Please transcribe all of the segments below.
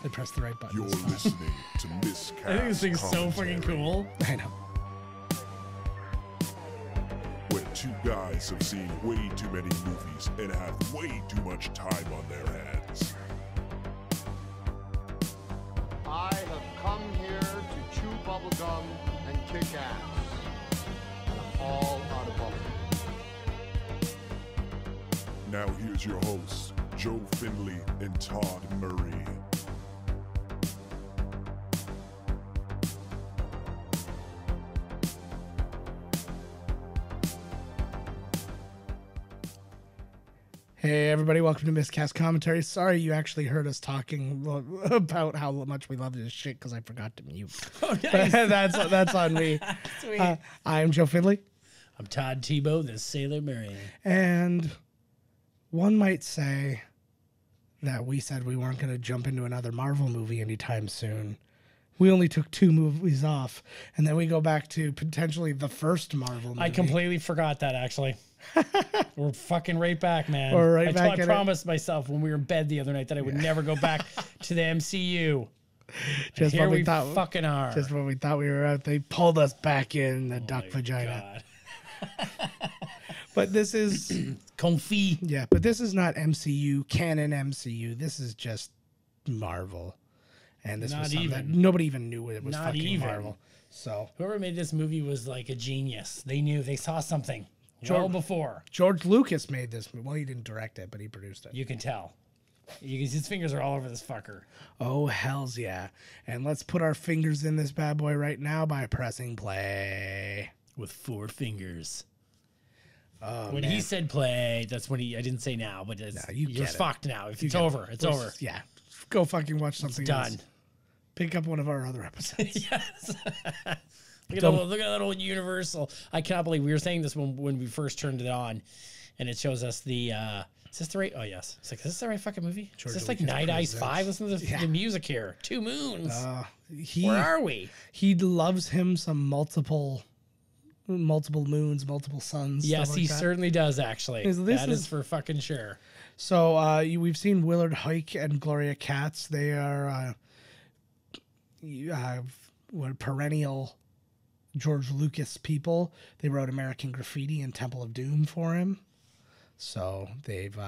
I pressed the right button. You're listening to Miscast. I think this thing's so fucking cool. I know. When two guys have seen way too many movies and have way too much time on their hands. I have come here to chew bubblegum and kick ass. And I'm all out of bubblegum. Now here's your hosts, Joe Findlay and Todd Murray. Hey everybody, welcome to Miscast Commentary. Sorry you actually heard us talking about how much we love this shit because I forgot to mute. Oh, nice. that's on me. Sweet. I'm Joe Findlay. I'm Todd Tebow, the Sailor Murray. And one might say that we said we weren't going to jump into another Marvel movie anytime soon. We only took 2 movies off, and then we go back to potentially the first Marvel movie. I completely forgot that, actually. We're fucking right back, man. We're right back I promised myself when we were in bed the other night that I would never go back to the MCU. Just here when we fucking are. Just when we thought we were out, they pulled us back in the duck vagina. But this is Comfy. Yeah, but this is not MCU, canon MCU. This is just Marvel. And this was something that nobody even knew it was fucking Marvel. So whoever made this movie was like a genius. They knew, they saw something well before. George Lucas made this movie. Well, he didn't direct it, but he produced it. You can tell. His fingers are all over this fucker. Oh, hells yeah. And let's put our fingers in this bad boy right now by pressing play. With 4 fingers. Oh, when he said play, that's when I didn't say now, but you're fucked now. If it's over, it's over. Yeah. Go fucking watch something else. Done. Pick up one of our other episodes. Yes. Look at that old Universal. I cannot believe we were saying this when we first turned it on, and it shows us the. Is this the right? Oh yes. It's like, is this the right fucking movie? Is this like Night Eyes 5? Listen to the music here. 2 moons. Where are we? He loves him some multiple moons, multiple suns. Yes, like he that. certainly does. Actually, that is for fucking sure. So we've seen Willard Huyck and Gloria Katz. They are perennial George Lucas people. They wrote American Graffiti and Temple of Doom for him. So they've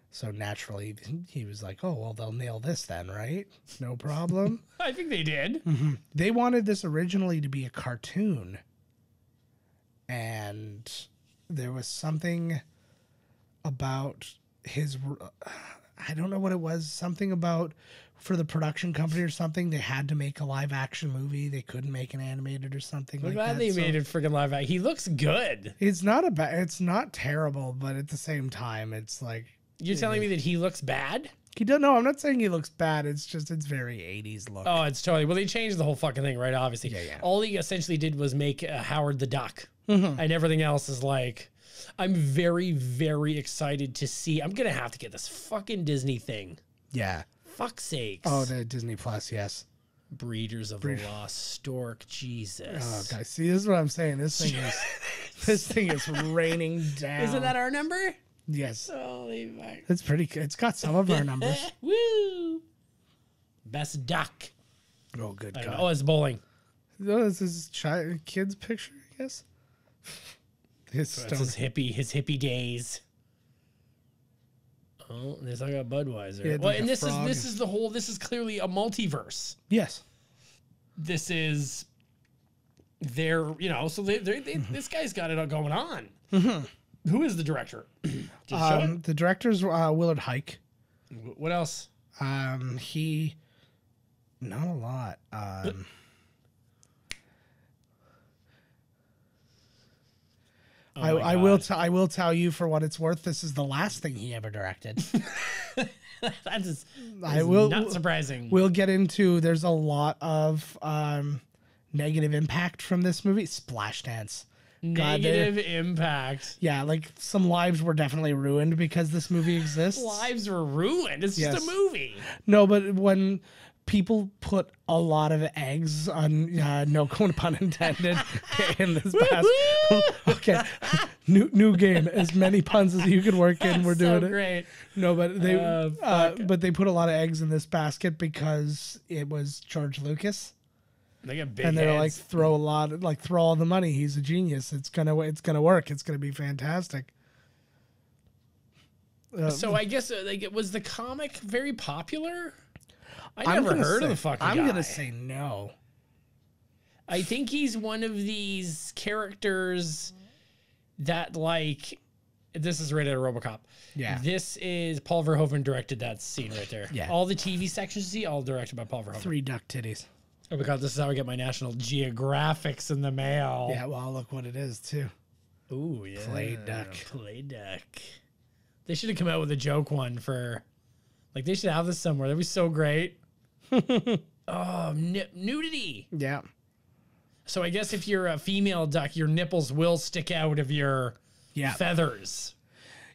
so naturally he was like, oh well, they'll nail this then, right? No problem. I think they did. Mm-hmm. They wanted this originally to be a cartoon, and there was something about his I don't know what it was, something about for the production company or something, they had to make a live action movie. They couldn't make an animated or something like that. I'm glad they made it freaking live action. He looks good. It's not it's not terrible, but at the same time, it's like you're telling me that he looks bad? He don't know. I'm not saying he looks bad. It's just it's very 80s look. Oh, it's totally. Well, they changed the whole fucking thing, right? Obviously, yeah. All he essentially did was make Howard the Duck, Mm-hmm. and everything else is like. I'm very, very excited to see. I'm gonna have to get this fucking Disney thing. Yeah. Fuck's sakes. Oh, the Disney Plus, yes. Breeders of the Lost Stork. Jesus. Oh, guys, see, this is what I'm saying. This thing is raining down. Isn't that our number? Yes. Holy fuck. It's pretty good. It's got some of our numbers. Woo! Best duck. Oh, good God. Oh, it's bowling. Oh, this is kid's picture, I guess. That's his hippie days. Oh, there's like a Budweiser. Yeah, well, like and this is clearly a multiverse. Yes. This is their, so this guy's got it all going on. Mm-hmm. Who is the director? The director's Willard Huyck. What else? He, not a lot. I will tell you for what it's worth. This is the last thing he ever directed. That is not surprising. We'll get into. There's a lot of negative impact from this movie. Splashdance. Negative impact. Yeah, like some lives were definitely ruined because this movie exists. Lives were ruined. It's just a movie. No, but when people put a lot of eggs on no pun intended in this past. Okay, new game. As many puns as you can work in, we're doing it. Great. No, but they put a lot of eggs in this basket because it was George Lucas. They got big And they're heads. like, throw all the money. He's a genius. It's gonna work. It's gonna be fantastic. So I guess was the comic very popular? I never heard of the fucking guy. I'm gonna say no. I think he's one of these characters that like. This is right out of RoboCop. Yeah. This is Paul Verhoeven directed that scene right there. Yeah. All the TV sections you see, all directed by Paul Verhoeven. 3 duck titties. Oh my God, this is how I get my National Geographics in the mail. Yeah, well, look what it is too. Ooh, yeah. Play duck. Play duck. They should have come out with a joke one for, like, they should have this somewhere. That'd be so great. Oh, nudity. Yeah. So I guess if you're a female duck, your nipples will stick out of your feathers.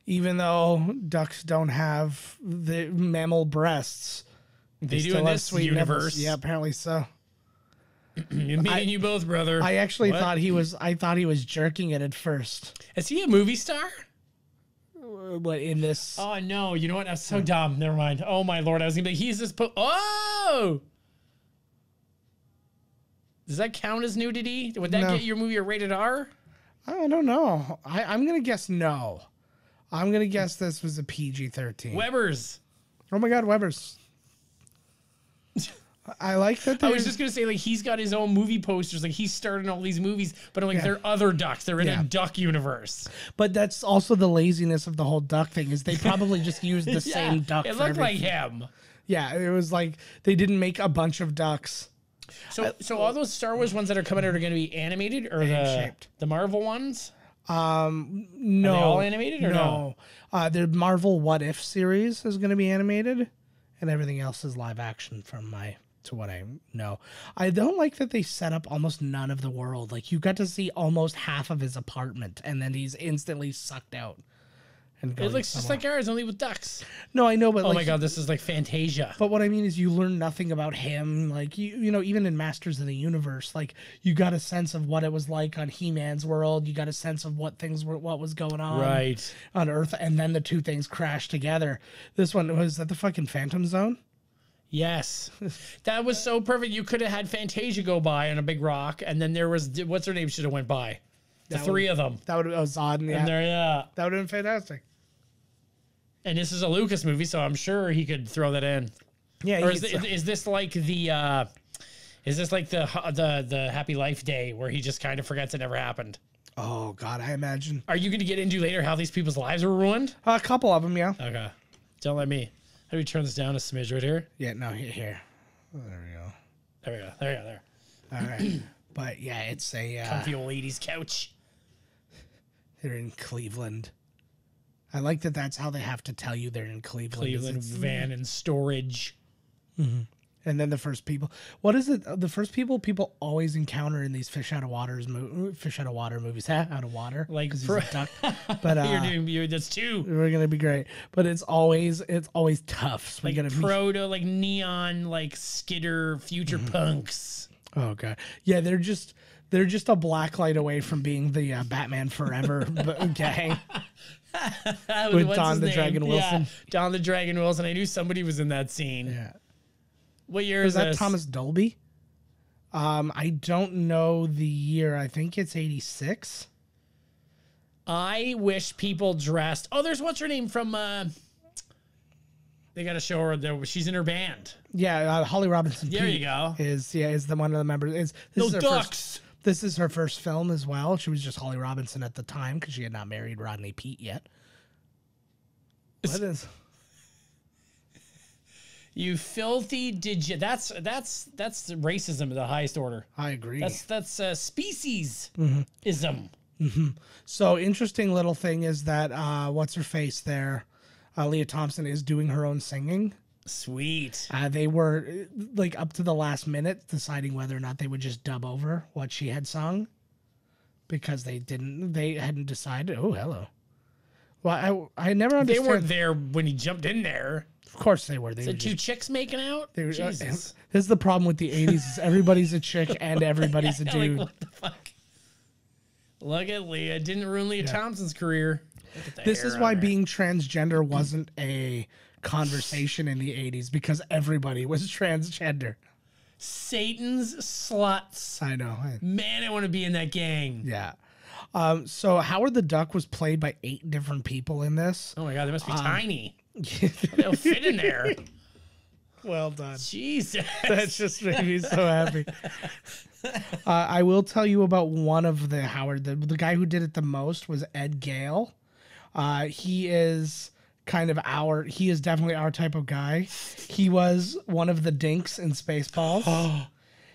Even though ducks don't have the mammal breasts, they do in this universe. Nipples. Yeah, apparently so. Me and you both, brother. I actually thought he was. I thought he was jerking it at first. Is he a movie star? What in this? Oh no! You know what? That's so dumb. Never mind. Oh my lord! I was gonna be like, he's this. Oh. Does that count as nudity? Would that get your movie a rated R? I don't know. I'm gonna guess no. I'm gonna guess this was a PG-13. Weber's. Oh my God, Weber's. I like that. I was just gonna say, like, he's got his own movie posters. Like, he's starting all these movies, but I'm like, they're other ducks. They're in a duck universe. But that's also the laziness of the whole duck thing. Is they probably just used the same duck. It looked like him. Yeah, it was like they didn't make a bunch of ducks. So all those Star Wars ones that are coming out are going to be animated, or the Marvel ones? No. Are they all animated or no? The Marvel What If series is going to be animated, and everything else is live action to what I know. I don't like that they set up almost none of the world. Like, you got to see almost half of his apartment, and then he's instantly sucked out. And it looks just like ours, only with ducks. No, I know, but oh my God, this is like Fantasia. But what I mean is, you learn nothing about him. Like, you know, even in Masters of the Universe, like, you got a sense of what it was like on He-Man's world. You got a sense of what was going on on Earth, and then the two things crash together. This one was at the fucking Phantom Zone. Yes, that was so perfect. You could have had Fantasia go by on a big rock, and then there was what's her name should have went by. The three of them. That would have been odd. And that would have been fantastic. And this is a Lucas movie, so I'm sure he could throw that in. Yeah. Or is this like the Happy Life Day where he just kind of forgets it never happened? Oh God, I imagine. Are you going to get into later how these people's lives were ruined? A couple of them, yeah. Okay, don't let me. How do we turn this down a smidge right here? Yeah, no, here. Oh, there we go. There. All right, but yeah, it's a comfy old lady's couch. They're in Cleveland. I like that. That's how they have to tell you they're in Cleveland. Cleveland van and storage. Mm-hmm. And then the first people. What is it? The first people always encounter in these fish out of water movies. Out of water, like he's a duck. But that's two. We're gonna be great. But it's always tough. So like proto, like neon, like skitter future punks. Oh God, yeah, they're just a black light away from being the Batman Forever gang. With Don the Dragon Wilson. Yeah, Don the Dragon Wilson. I knew somebody was in that scene. Yeah. What year is that? This? Thomas Dolby? I don't know the year. I think it's 86. I wish people dressed. Oh, there's what's her name from. They got to show her there. She's in her band. Yeah, Holly Robinson. There you go. Is the one of the members. This is her first film as well. She was just Holly Robinson at the time because she had not married Rodney Peete yet. What is? You filthy That's racism of the highest order. I agree. That's speciesism. Mm-hmm. So interesting little thing is that what's her face there, Leah Thompson is doing her own singing. Sweet. They were like up to the last minute deciding whether or not they would just dub over what she had sung because they hadn't decided. Oh, hello. Well, I never understood. They weren't there when he jumped in there. Of course they were. They Is were it two chicks making out? They were, Jesus. this is the problem with the 80s. Is everybody's a chick and everybody's a Like, dude. what the fuck? Look at Leah. Didn't ruin Leah Thompson's career. Look at the This hair is on why her. being transgender wasn't a conversation in the 80s, because everybody was transgender. Satan's sluts. I know. Man, I want to be in that gang. Yeah. So Howard the Duck was played by 8 different people in this. Oh my god, they must be tiny. They'll fit in there. Well done. Jesus. That just made me so happy. I will tell you about one of the Howard. The guy who did it the most was Ed Gale. He is he is definitely our type of guy. He was one of the Dinks in Spaceballs.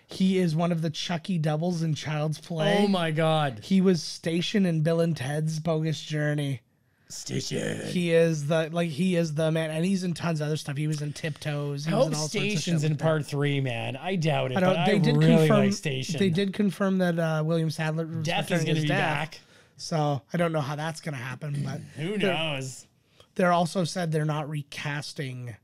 He is one of the Chucky doubles in Child's Play. Oh my god. He was Station in Bill and Ted's Bogus Journey. Station. He is the man, and he's in tons of other stuff. He was in Tiptoes. He I was hope in all sorts of shit Station's like in that. part 3, man. I doubt it, I don't. but They I did really confirm. like Station. They did confirm that William Sadler was Death is returning going to as be Death. back. So I don't know how that's going to happen, but Who knows? they're also said they're not recasting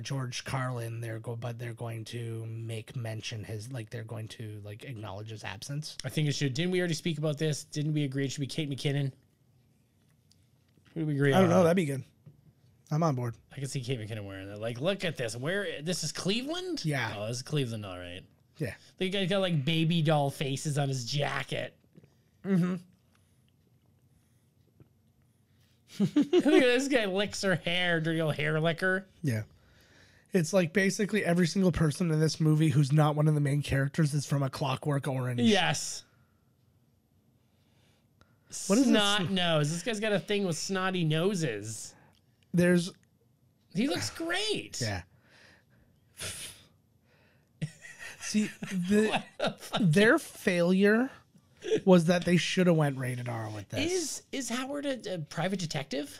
George Carlin. But they're going to make mention they're going to acknowledge his absence. I think it should. Didn't we already speak about this? Didn't we agree it should be Kate McKinnon? Who do we agree on? I don't know. That'd be good. I'm on board. I can see Kate McKinnon wearing that. Like, look at this. This is Cleveland? Yeah. Oh, this is Cleveland, all right. Yeah. The guy's got like baby doll faces on his jacket. Mm-hmm. Look at this guy licks her hair, dirty old hair licker. Yeah. It's like basically every single person in this movie who's not one of the main characters is from A Clockwork Orange. Yes. What is Snot nose. This guy's got a thing with snotty noses. He looks great. Yeah. See, their failure was that they should have went rated R with this. Is Howard a private detective?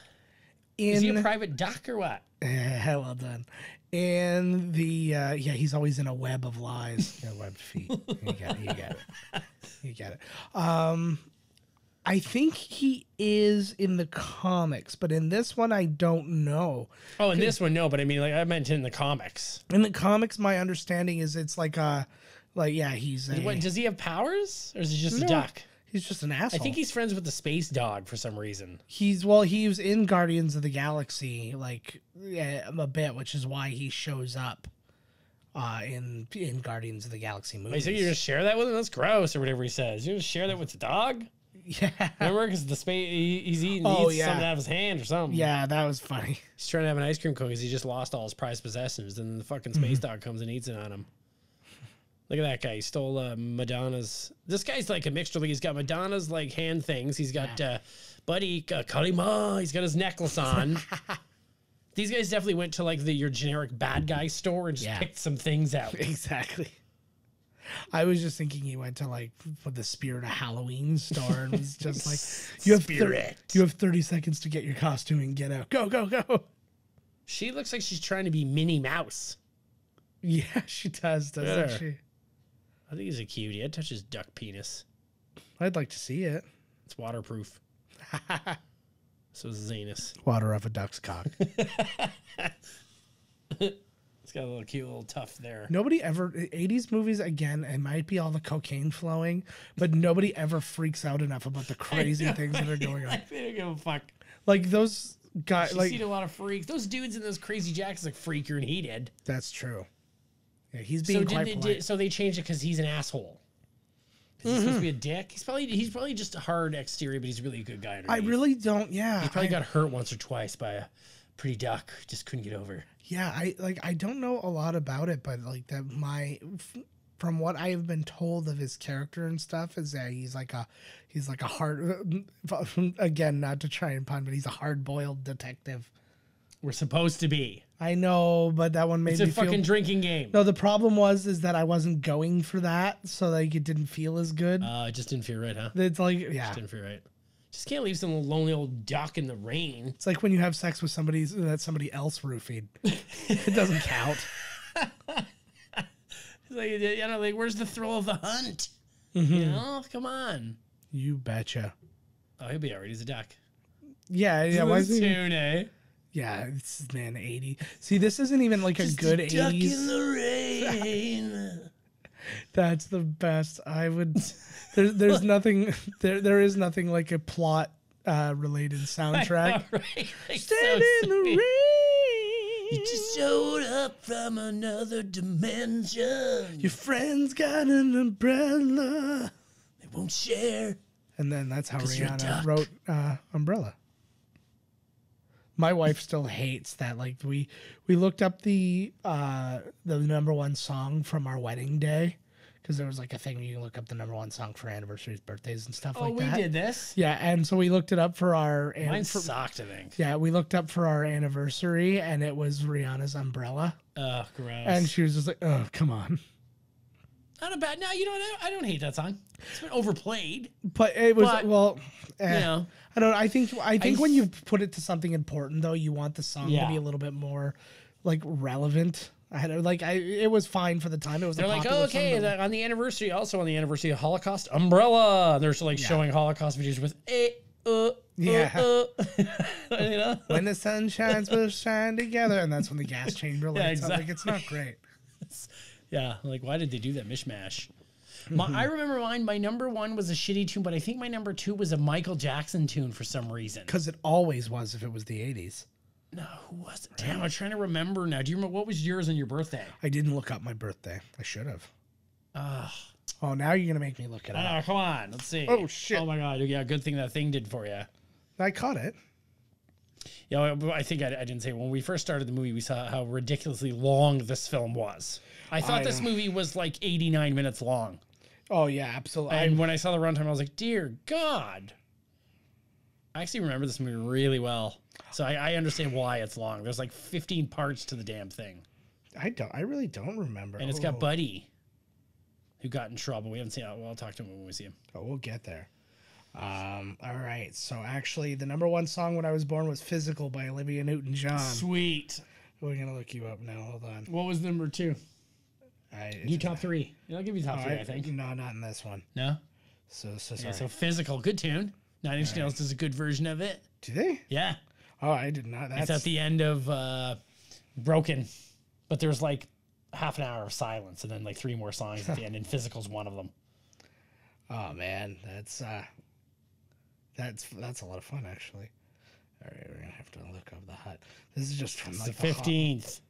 Is he a private duck or what? Well done. And he's always in a web of lies. Webbed feet. You got it. I think he is in the comics, but in this one, I don't know. Oh, in this one, no, but I mean, like I meant in the comics. In the comics, my understanding is it's he's What, does he have powers, or is he just a duck? He's just an asshole. I think he's friends with the space dog for some reason. He was in Guardians of the Galaxy a bit, which is why he shows up in Guardians of the Galaxy movies. Wait, so you're gonna share that with him? That's gross, or whatever he says. You're gonna share that with the dog? Yeah. Remember, because the space he's eating something out of his hand or something. Yeah, that was funny. He's trying to have an ice cream cone because he just lost all his prized possessions. Then the fucking space dog comes and eats it on him. Look at that guy. He stole Madonna's. This guy's like a mixture. He's got Madonna's like hand things. He's got Buddy Kalima. He's got his necklace on. These guys definitely went to like your generic bad guy store and just picked some things out. Exactly. I was just thinking he went to the Spirit of Halloween store and was just like, you have 30 seconds to get your costume and get out. Go, go, go. She looks like she's trying to be Minnie Mouse. Yeah, she does, doesn't she? I think he's a cutie. I'd touch his duck penis. I'd like to see it. It's waterproof. So is his anus. Water off a duck's cock. It's got a little cute little tuft there. Nobody ever, 80s movies, again, it might be all the cocaine flowing, but nobody ever freaks out enough about the crazy things that are going on. They don't give a fuck. Like those guys, She's seen a lot of freaks. Those dudes in those crazy jackets look freakier than he did. That's true. Yeah, he's being quite polite. So they changed it because he's an asshole. Is he supposed to be a dick? He's probably just a hard exterior, but he's really a good guy underneath. I really don't. Yeah, He probably got hurt once or twice by a pretty duck. Just couldn't get over. Yeah, I don't know a lot about it, but from what I have been told of his character and stuff is that he's like a hard, again, not to try and pun, but he's a hard-boiled detective. We're supposed to be. I know, but that one made me It's a feel... fucking drinking game. No, the problem is that I wasn't going for that, so it didn't feel as good. It just didn't feel right, huh? It's like, yeah. Just didn't feel right. Just can't leave some lonely old duck in the rain. It's like when you have sex with somebody else roofied. It doesn't count. Like, where's the thrill of the hunt? You know, come on. You betcha. Oh, he'll be alright. He's a duck. Yeah. Why is he? Tune, eh? Yeah, it's man 80. See, this isn't even like a good 80s. Duck in the rain. That's the best. I would. There's nothing. There is nothing like a plot related soundtrack. Right? Like, Stand in the sweet. rain. You just showed up from another dimension. Your friend's got an umbrella. They won't share. And then that's how 'Cause you're a Rihanna duck. wrote Umbrella. My wife still hates that. Like we looked up the number one song from our wedding day, because there was like a thing you can look up the number one song for anniversaries, birthdays, and stuff like that. We did this. Yeah, and so we looked it up for our Mine sucked, I think. yeah, we looked up for our anniversary, and it was Rihanna's Umbrella, Ugh, gross. and she was just like, "Oh, come on." Not a bad. No, you know what? I don't hate that song. It's been overplayed. But it was But, well, You know, I don't know. I think when you put it to something important, though, you want the song to Yeah. be a little bit more like relevant. It was fine for the time. It was. they're a like, popular oh, okay, song, but- on the anniversary, also on the anniversary of Holocaust, Umbrella. They're like showing Holocaust videos with Yeah. you know. when the sun shines, we'll shine together, and that's when the gas chamber lights up. Like, exactly. it's not great. Yeah, like why did they do that mishmash? I remember mine. My number one was a shitty tune, but I think my number two was a Michael Jackson tune for some reason. Because it always was if it was the 80s. No, who was it? Damn, I'm trying to remember now. Do you remember what was yours on your birthday? I didn't look up my birthday. I should have. Ugh. Oh, now you're gonna make me look it up. Oh, come on. Let's see. Oh, shit. Oh my god. Yeah, good thing that thing did for you. I caught it. Yeah, I think I didn't say when we first started the movie, we saw how ridiculously long this film was. I thought this movie was like 89 minutes long. Oh yeah, absolutely. And when I saw the runtime, I was like, dear God. I actually remember this movie really well. So I understand why it's long. There's like 15 parts to the damn thing. I really don't remember. And it's got Buddy, who got in trouble. We haven't seen it. Well, I'll talk to him when we see him. Oh, we'll get there. All right. So actually, the number one song when I was born was "Physical" by Olivia Newton-John. Sweet. We're gonna look you up now. Hold on. What was number two? You top three. I'll give you top three, I think. No, not in this one. No? So sorry. Yeah, so Physical, good tune. Nine Inch Nails does a good version of it. Do they? Yeah. Oh, I did not. It's at the end of Broken, but there's like half an hour of silence and then like three more songs at the end, and Physical's one of them. Oh man, that's a lot of fun actually. All right, we're gonna have to look up the hot. This is just from like The 15th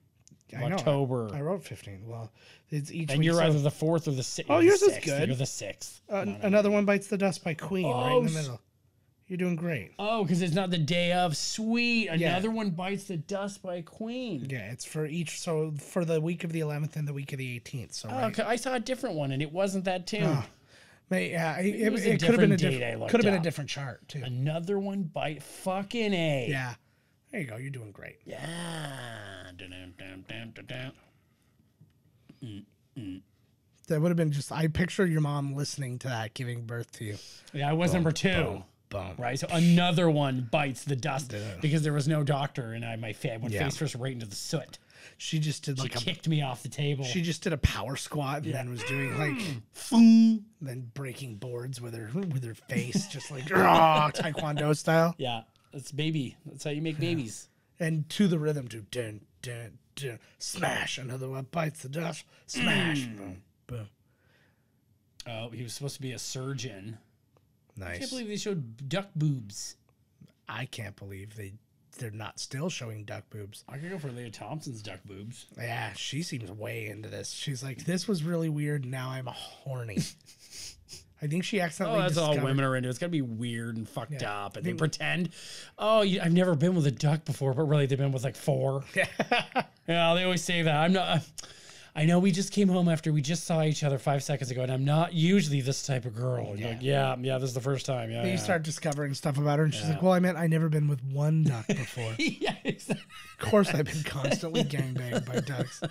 of October. I wrote 15. Well, it's each. And week, you're so- either the 4th or the 6th. Oh, yours is good. You're the 6th. Another One Bites the Dust by Queen, right in the Oh, middle. You're doing great. Oh, because it's not the day of. Sweet. Another One Bites the Dust by Queen. Yeah, it's for each. So for the week of the 11th and the week of the 18th. So Oh, right. okay. I saw a different one, and it wasn't that tune. Yeah, it was a it could have been a different date I different. looked Could have been a up. different chart too. Another One Bite. Fucking A. Yeah, there you go. You're doing great. Yeah. Dun-dun-dun-dun-dun-dun. That would have been just. I picture your mom listening to that, giving birth to you. Yeah, I was number two. Boom. Right, so another one bites the dust because there was no doctor, and my went face first right into the soot. She just did She like kicked me off the table. She just did a power squat and then was doing like, then breaking boards with her face, just like taekwondo style. Yeah, that's baby. That's how you make babies. And to the rhythm, to dun dun dun, smash. Another one bites the dust, smash, boom, boom. Oh, he was supposed to be a surgeon. I Nice. can't believe they showed duck boobs. I can't believe they're not still showing duck boobs. I could go for Leah Thompson's duck boobs. Yeah, she seems way into this. She's like, this was really weird. Now I'm horny. I think she accidentally. Oh, that's all discovered- women are into. It's got to be weird and fucked Yeah. up. And they pretend, I've never been with a duck before, but really they've been with like 4. Yeah, they always say that. I'm not. I know we just came home after we just saw each other 5 seconds ago, and I'm not usually this type of girl. You're like, yeah, this is the first time. Yeah. Then you start discovering stuff about her, and she's like, well, I never been with one duck before. Yeah, exactly. Of course, I've been constantly gangbanged by ducks.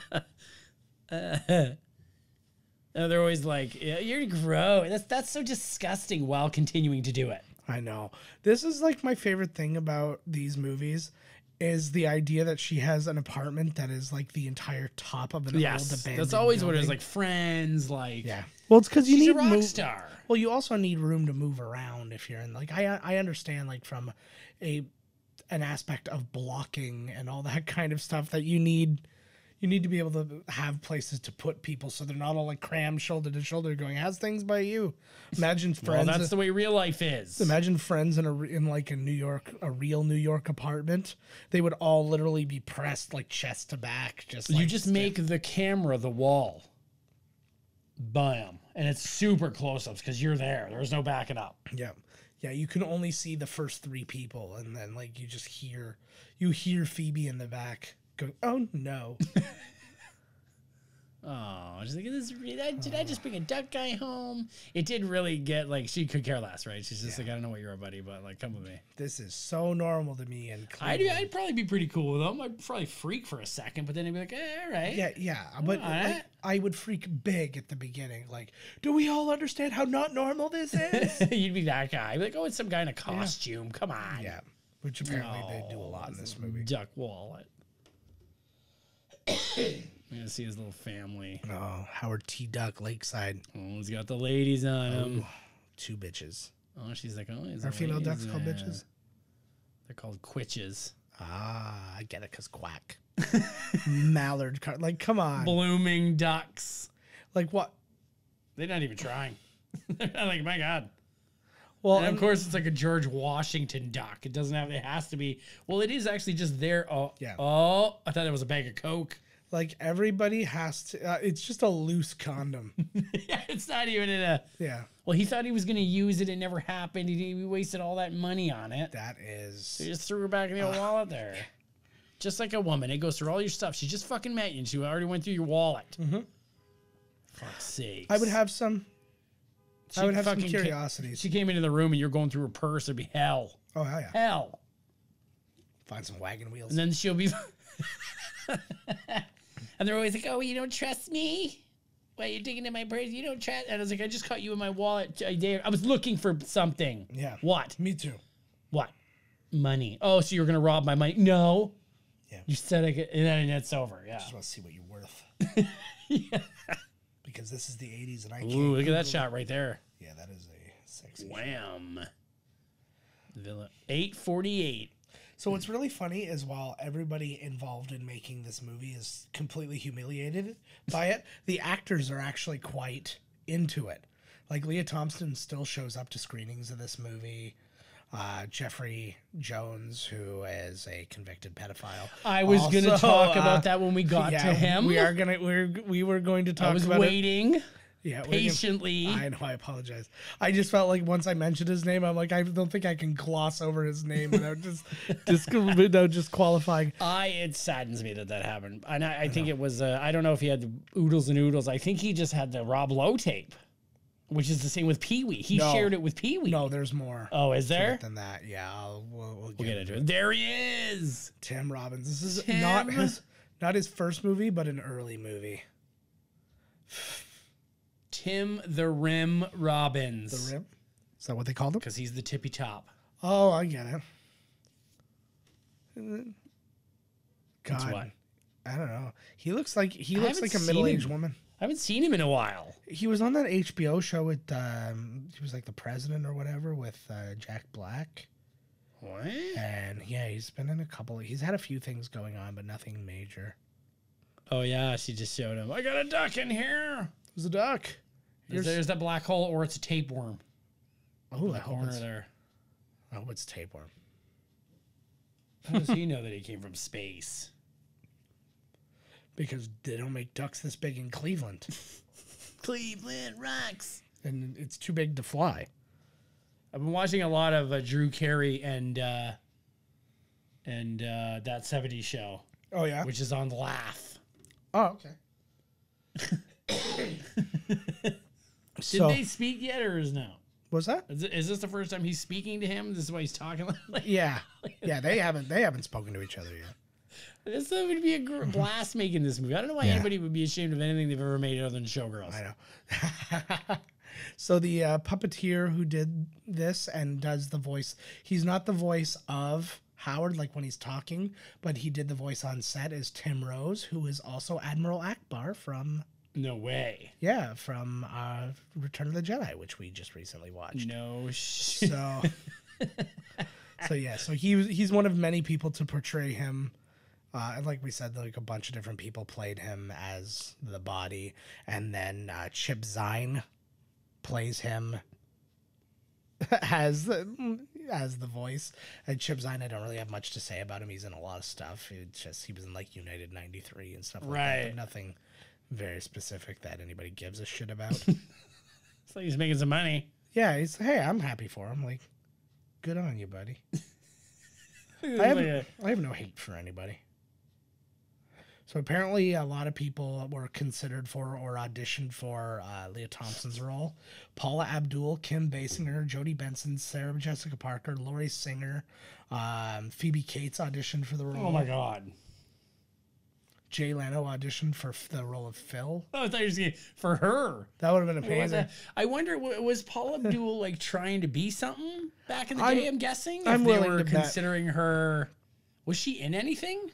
And they're always like, yeah, you're gross. That's so disgusting while continuing to do it. I know. This is like my favorite thing about these movies is the idea that she has an apartment that is like the entire top of an old abandoned that's always what it is. building. Like Friends, like Yeah. Well, it's because you she's need a rock star. Well, you also need room to move around if you're in. Like, I understand like from a an aspect of blocking and all that kind of stuff that you need. You need to be able to have places to put people so they're not all like crammed shoulder to shoulder going, how's things by you? Imagine Friends. Well, that's the way real life is. Imagine Friends in like a real New York apartment. They would all literally be pressed like chest to back. You just make the camera the wall. Bam. And it's super close-ups because you're there. There's no backing up. Yeah. Yeah, you can only see the first 3 people, and then like you hear Phoebe in the back going, "Oh no." Oh, she's like, did I just bring a duck guy home? It did really get, like, she could care less, right? She's just like, I don't know what you're, buddy, but, like, come with me. This is so normal to me. And I'd probably be pretty cool with them. I'd probably freak for a second, but then I'd be like, all right. Yeah. But like, I would freak big at the beginning. Like, do we all understand how not normal this is? You'd be that guy. I'd be like, oh, it's some guy in a costume. Yeah. Come on. Yeah, which apparently they do a lot in this movie. Duck wallet. I'm gonna see his little family. Oh, Howard T. Duck, Lakeside. Oh, he's got the ladies on him. 2 bitches. Oh, she's like, oh, are female ducks called bitches? They're called quitches. Ah, I get it, because quack. Mallard, like, come on. Blooming ducks. Like what? They're not even trying. They're not like, my God. Well, and of course, it's like a George Washington duck. It doesn't have, it has to be. Well, it is actually just there. Oh, yeah. Oh, I thought it was a bag of Coke. Like, everybody has to, it's just a loose condom. Yeah, it's not even in a. Yeah. Well, he thought he was going to use it. It never happened. He wasted all that money on it. That is. So he just threw her back in the old wallet there. Just like a woman. It goes through all your stuff. She just fucking met you and she already went through your wallet. Mm-hmm. Fuck's sakes. I would have some. I would have some curiosities. She came into the room and you're going through her purse. It'd be hell. Oh, hell yeah. Hell. Find some wagon wheels. And then she'll be. And they're always like, oh, you don't trust me? Why are you digging in my purse? You don't trust. And I was like, I just caught you in my wallet. I was looking for something. Yeah. What? Me too. What? Money. Oh, so you're going to rob my money? No. Yeah. You said I could, and then it's over. Yeah. I just want to see what you're worth. Yeah. Because this is the 80s and I can't. Ooh, look at that shot right there. Yeah, that is a sexy Wham. Villa 848. So what's really funny is while everybody involved in making this movie is completely humiliated by it, the actors are actually quite into it. Like Leah Thompson still shows up to screenings of this movie. Jeffrey Jones, who is a convicted pedophile. I was going to talk about that when we got to him. We were going to talk about it. I was waiting. Yeah, patiently. I know. I apologize. I just felt like once I mentioned his name, I'm like, I don't think I can gloss over his name without just qualifying. It saddens me that happened, and I think it was. I don't know if he had the oodles and oodles. I think he just had the Rob Lowe tape, which is the same with Pee Wee. He shared it with Pee Wee. No, there's more. Oh, is there? Than that, yeah. We'll get into it. There he is, Tim Robbins. This is not his first movie, but an early movie. Tim the Rim Robbins. The Rim? Is that what they called him? Because he's the tippy top. Oh, I get it. God, what? I don't know. He looks like a middle-aged woman. I haven't seen him in a while. He was on that HBO show with he was like the president or whatever with Jack Black. What? And yeah, he's been in a couple. He's had a few things going on, but nothing major. Oh yeah, she just showed him. I got a duck in here. There's a duck. There's that black hole, or it's a tapeworm. Oh, the corner there. Oh, it's tapeworm. How does he know that he came from space? Because they don't make ducks this big in Cleveland. Cleveland rocks. And it's too big to fly. I've been watching a lot of Drew Carey and that 70s show. Oh yeah, which is on Laugh. Oh okay. Did they speak yet, or is no? What's that? Is this the first time he's speaking to him? This is why he's talking like yeah. They haven't spoken to each other yet. This would be a blast making this movie. I don't know why anybody would be ashamed of anything they've ever made other than Showgirls. I know. So the puppeteer who did this and does the voice, he's not the voice of Howard, like when he's talking, but he did the voice on set, is Tim Rose, who is also Admiral Akbar from... No way. Yeah, from Return of the Jedi, which we just recently watched. No shit. So... So yeah, so he's one of many people to portray him. And like we said, like a bunch of different people played him as the body, and then Chip Zien plays him as the voice. And Chip Zien, I don't really have much to say about him. He's in a lot of stuff. It's just he was in like United 93 and stuff like that. But nothing very specific that anybody gives a shit about. It's like he's making some money. Yeah, hey, I'm happy for him. Like, good on you, buddy. I have no hate for anybody. So apparently a lot of people were considered for or auditioned for Leah Thompson's role. Paula Abdul, Kim Basinger, Jodie Benson, Sarah Jessica Parker, Laurie Singer, Phoebe Cates auditioned for the role. Oh my God. Jay Leno auditioned for the role of Phil. Oh, I thought you were saying for her. That would have been amazing. I wonder, was Paula Abdul like trying to be something back in the day? I'm guessing. I'm if they willing were to considering her. Was she in anything?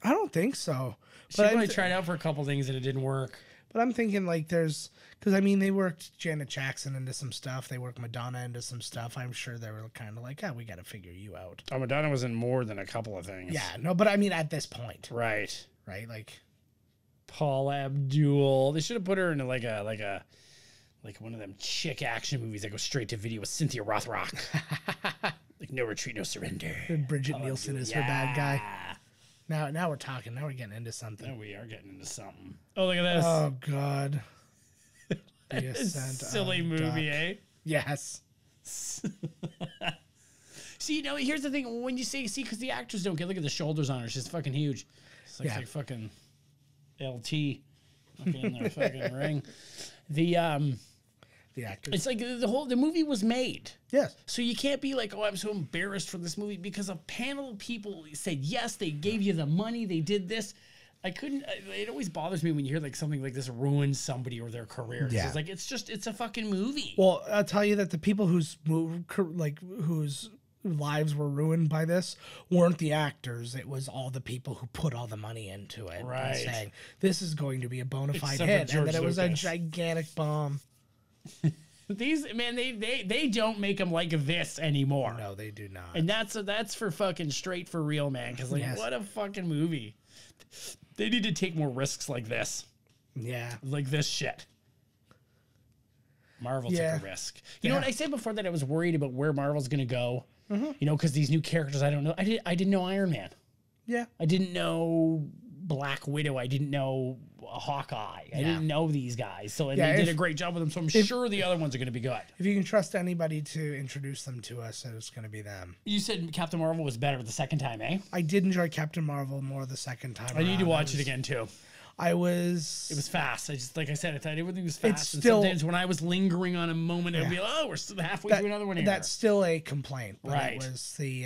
I don't think so. She probably tried out for a couple things and it didn't work. But I'm thinking like because I mean they worked Janet Jackson into some stuff, they worked Madonna into some stuff. I'm sure they were kind of like, we got to figure you out. Oh, Madonna was in more than a couple of things. Yeah, no, but I mean at this point, right, like Paula Abdul. They should have put her into like one of them chick action movies that go straight to video with Cynthia Rothrock. Like No Retreat, No Surrender. Bridget Nielsen is her bad guy. Now we're talking. Now we're getting into something. Now we are getting into something. Oh, look at this. Oh, God. The Ascent Silly of movie, Duck. eh? Yes. See, here's the thing. When you see, because the actors don't get, look at the shoulders on her. She's fucking huge. It's like fucking LT. Fucking in their fucking ring. The actors. It's like the movie was made. Yes. So you can't be like, I'm so embarrassed for this movie because a panel of people said yes, they gave you the money, they did this. I couldn't. It always bothers me when you hear like something like this ruins somebody or their career. Yeah. It's like it's a fucking movie. Well, I'll tell you that the people whose lives were ruined by this weren't the actors. It was all the people who put all the money into it. Right. And saying this is going to be a bona fide Except hit, for and then it was a Lucas. gigantic bomb. These man, they don't make them like this anymore. No, they do not. And that's for fucking straight for real, man. Because like, what a fucking movie. They need to take more risks like this. Yeah. Like this shit. Marvel took a risk. You know what I said before that I was worried about where Marvel's gonna go. You know, because these new characters I don't know. I didn't know Iron Man. Yeah. I didn't know Black Widow. I didn't know Hawkeye. I didn't know these guys. So and they did a great job with them. So I'm sure the other ones are going to be good. If you can trust anybody to introduce them to us, it's going to be them. You said Captain Marvel was better the second time, eh? I did enjoy Captain Marvel more the second time. I need to watch it again too. It was fast. I just, like I said, I thought everything was fast. It's and still, sometimes when I was lingering on a moment, it would be, we're still halfway through another one here. That's still a complaint. But right. It was the,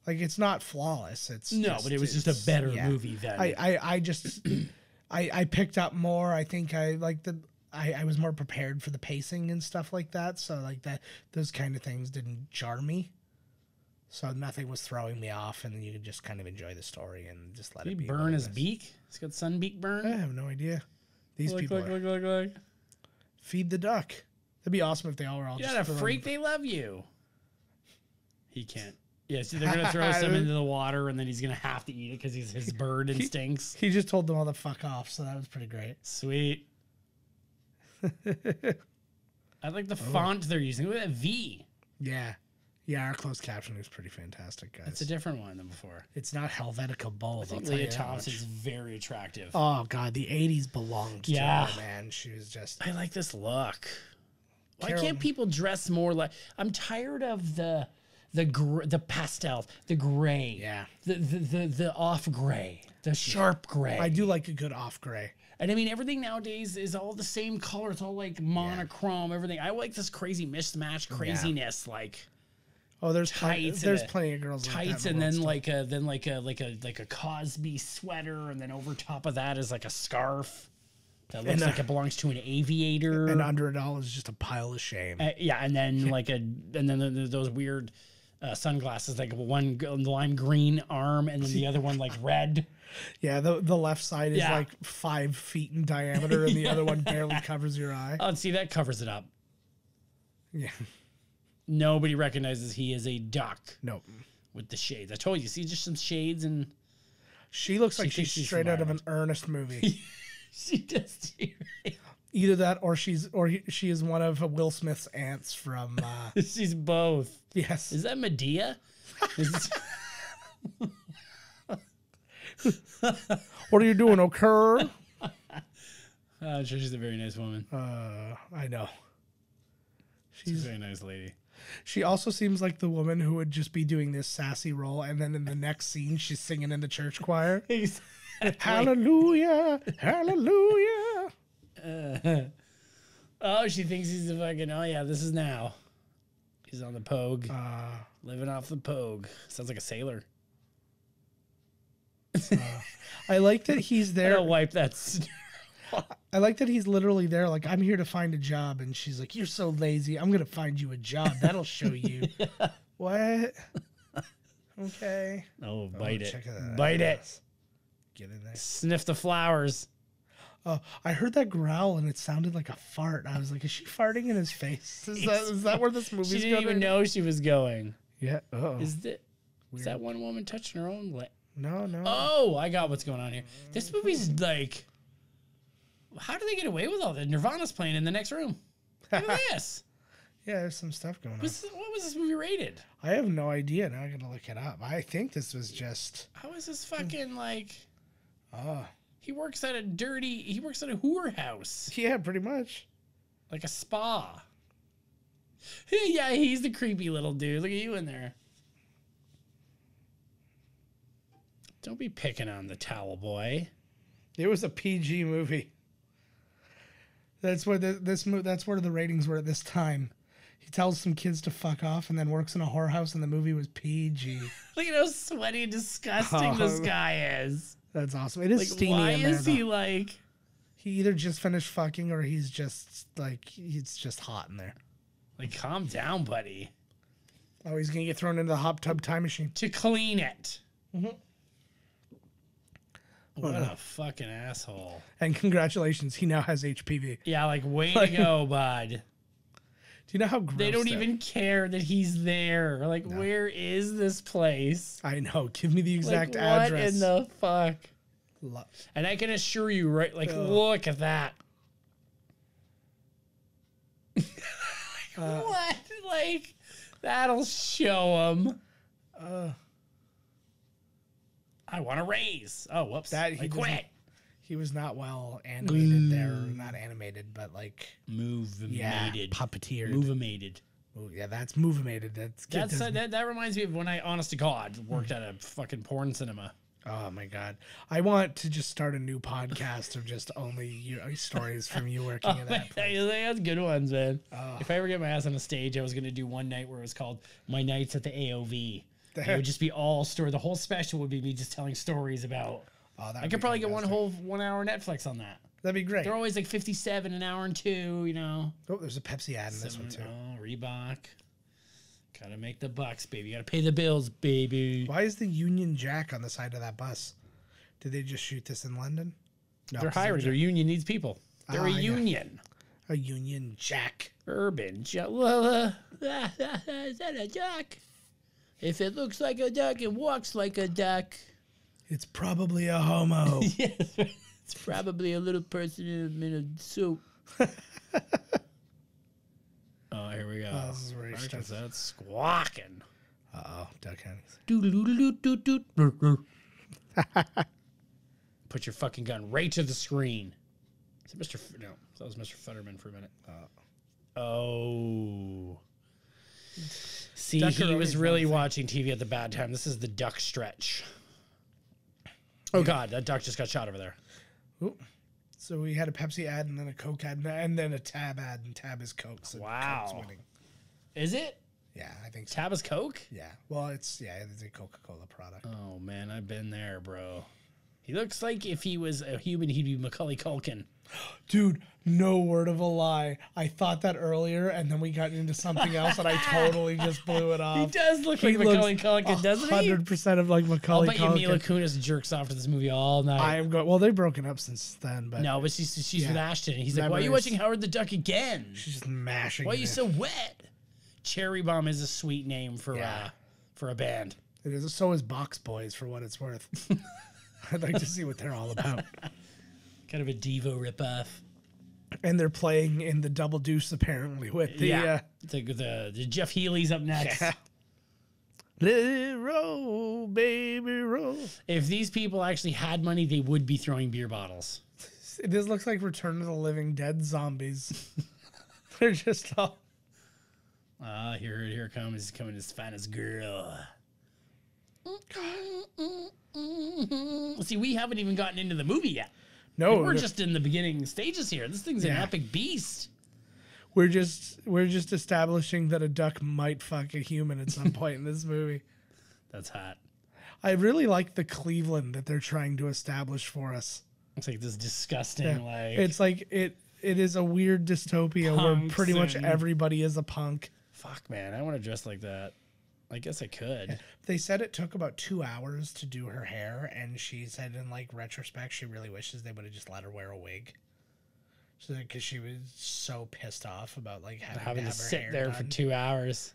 like, it's not flawless. It's but it was just a better movie then. I just, I picked up more. I think I like I was more prepared for the pacing and stuff like that. So like those kind of things didn't jar me. So nothing was throwing me off, and then you could just kind of enjoy the story and just let it be. Burn his beak? He's got sun beak burn? I have no idea. These people look. Feed the duck. That'd be awesome if they all were all You're just not a freak, they love you. He can't. Yeah, so they're going to throw some into the water, and then he's going to have to eat it because his bird instincts. He just told them all to fuck off, so that was pretty great. Sweet. I like the font they're using. Look at that V. Yeah. Yeah, our closed captioning is pretty fantastic, guys. It's a different one than before. It's not Helvetica Bold. I think Leah Thompson's very attractive. Oh, God. The 80s belonged to her, man. She was just... I like this look. Why can't people dress more like... I'm tired of the pastels, the gray. Yeah. The off gray, the sharp gray. I do like a good off gray. And I mean, everything nowadays is all the same color. It's all like monochrome, everything. I like this crazy mismatch craziness, like... Oh, there's tights. There's plenty of girls tights, like that and then like a Cosby sweater, and then over top of that is like a scarf that looks like it belongs to an aviator. And under it all is just a pile of shame. And then those weird sunglasses, like one lime green arm, and then the other one like red. Yeah, the left side is like 5 feet in diameter, and the other one barely covers your eye. Oh, see, that covers it up. Yeah. Nobody recognizes he is a duck. Nope. With the shades. I told you, see just some shades and... She looks like thinks she's straight out of an smart. Ernest movie. She does. Either that or she is one of Will Smith's aunts from... She's both. Yes. Is that Medea? What are you doing, Okur? I'm sure she's a very nice woman. I know. She's a very nice lady. She also seems like the woman who would just be doing this sassy role, and then in the next scene, she's singing in the church choir. Hallelujah, hallelujah. Oh, she thinks he's a fucking... Oh, yeah, this is now. He's on the pogue. Living off the pogue. Sounds like a sailor. I like that he's there. I'll wipe that... I like that he's literally there, like, I'm here to find a job. And she's like, you're so lazy. I'm going to find you a job. That'll show you. What? Okay. Oh, bite it. check it out. Bite it. Get in there. Sniff the flowers. Oh, I heard that growl and it sounded like a fart. I was like, is she farting in his face? Is that where this movie's going? She didn't even know she was going. Yeah. Oh. Is that one woman touching her own leg? No. Oh, I got what's going on here. This movie's like... How do they get away with all that? Nirvana's playing in the next room. Look at this. Yeah, there's some stuff going on. What was this movie rated? I have no idea. Now I gotta look it up. I think this was just... How is this fucking like... Oh. He works at a whorehouse. Yeah, pretty much. Like a spa. Yeah, he's the creepy little dude. Look at you in there. Don't be picking on the towel boy. It was a PG movie. That's where that's where the ratings were at this time. He tells some kids to fuck off and then works in a whorehouse, and the movie was PG. Look at how sweaty and disgusting this guy is. That's awesome. It is Like, steamy why in there, is he though. like... He either just finished fucking or he's just hot in there. Like, calm down, buddy. Oh, he's gonna get thrown into the hot tub time machine. To clean it. Mm-hmm. What a fucking asshole. And congratulations, he now has HPV. Yeah, like, way to go, bud. Do you know how gross They don't that- even care that he's there. Like, where is this place? I know. Give me the exact like, address. What in the fuck? Lo- And I can assure you, right? Like, look at that. What? Like, that'll show him. I want a raise. Oh, whoops. That he I doesn't- quit. He was not well animated there. Not animated, but like... Yeah, Movimated. puppeteered. Movimated. Oh, yeah, that's movimated. That reminds me of when I, honest to God, worked at a fucking porn cinema. Oh, my God. I want to just start a new podcast of just only stories from you working in that place. They had good ones, man. If I ever get my ass on a stage, I was going to do one night where it was called My Nights at the AOV. It would just be all story. The whole special would be me just telling stories about... I could probably get one whole 1 hour Netflix on that. That'd be great. They're always like 57 an hour and 2, you know. Oh, there's a Pepsi ad in this one, too. Oh, Reebok. Gotta make the bucks, baby. Gotta pay the bills, baby. Why is the Union Jack on the side of that bus? Did they just shoot this in London? No, They're hiring. Their union needs people. They're a yeah. union. A Union Jack. Urban. Is that a duck? If it looks like a duck, it walks like a duck. It's probably a homo. Yes, it's probably a little person in a suit. Oh, here we go. Oh, this is where he starts. That's squawking. Uh-oh, duck hunties. Put your fucking gun right to the screen. Is it Mr. No, that was Mr. Futterman for a minute. Oh. See, he was really watching TV at the bad time. This is the duck stretch. Oh, God, that duck just got shot over there. Ooh. So we had a Pepsi ad and then a Coke ad and then a Tab ad, and Tab is Coke. So Wow. Coke's winning. Is it? Yeah, I think so. Tab is Coke? Yeah. Well, it's a Coca-Cola product. Oh, man, I've been there, bro. He looks like if he was a human, he'd be Macaulay Culkin. Dude, no word of a lie. I thought that earlier, and then we got into something else, and I totally just blew it off. He does look like Macaulay Culkin, doesn't he? 100% of like I'll Macaulay bet you Culkin. Mila Kunis jerks off to this movie all night. I am going. Well, they've broken up since then, but No, but she's with Ashton. He's like, why are you Memories. watching Howard the Duck again? she's just mashing. Why are you it. so wet? Cherry Bomb is a sweet name for a band. It is. So is Box Boys, for what it's worth. I'd like to see what they're all about. Kind of a Devo ripoff. And they're playing in the Double Deuce, apparently, with the... the Jeff Healy's up next. Yeah. Let it roll, baby, roll. If these people actually had money, they would be throwing beer bottles. This looks like Return of the Living Dead zombies. They're just all... Here it comes. He's coming as fine as girl. See, we haven't even gotten into the movie yet. No, we're just in the beginning stages here. This thing's an Yeah. epic beast. We're just establishing that a duck might fuck a human at some point in this movie. That's hot. I really like the Cleveland that they're trying to establish for us. It's like this disgusting, It's like it is a weird dystopia where pretty much and- everybody is a punk. Fuck, man. I want to dress like that. I guess I could. They said it took about 2 hours to do her hair, and she said in like retrospect she really wishes they would have just let her wear a wig. So because she was so pissed off about like having to To sit hair there done. for 2 hours.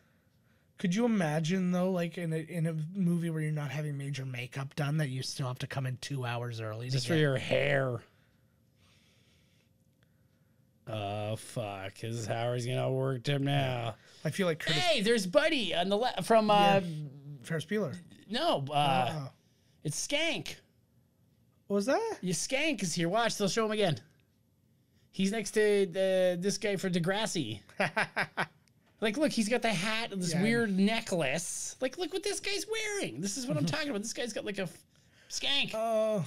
Could you imagine though, like in a movie where you're not having major makeup done, that you still have to come in 2 hours early Just for your hair. Oh, fuck. This is how he's going to work him now. I feel like Curtis Hey, there's Buddy on the left from, Ferris Bueller. no, it's Skank. What was that? You Skank is here. Watch, they'll show him again. He's next to this guy for Degrassi. Like, look, he's got the hat and this weird necklace. Like, look what this guy's wearing. This is what I'm talking about. This guy's got like a skank. Oh,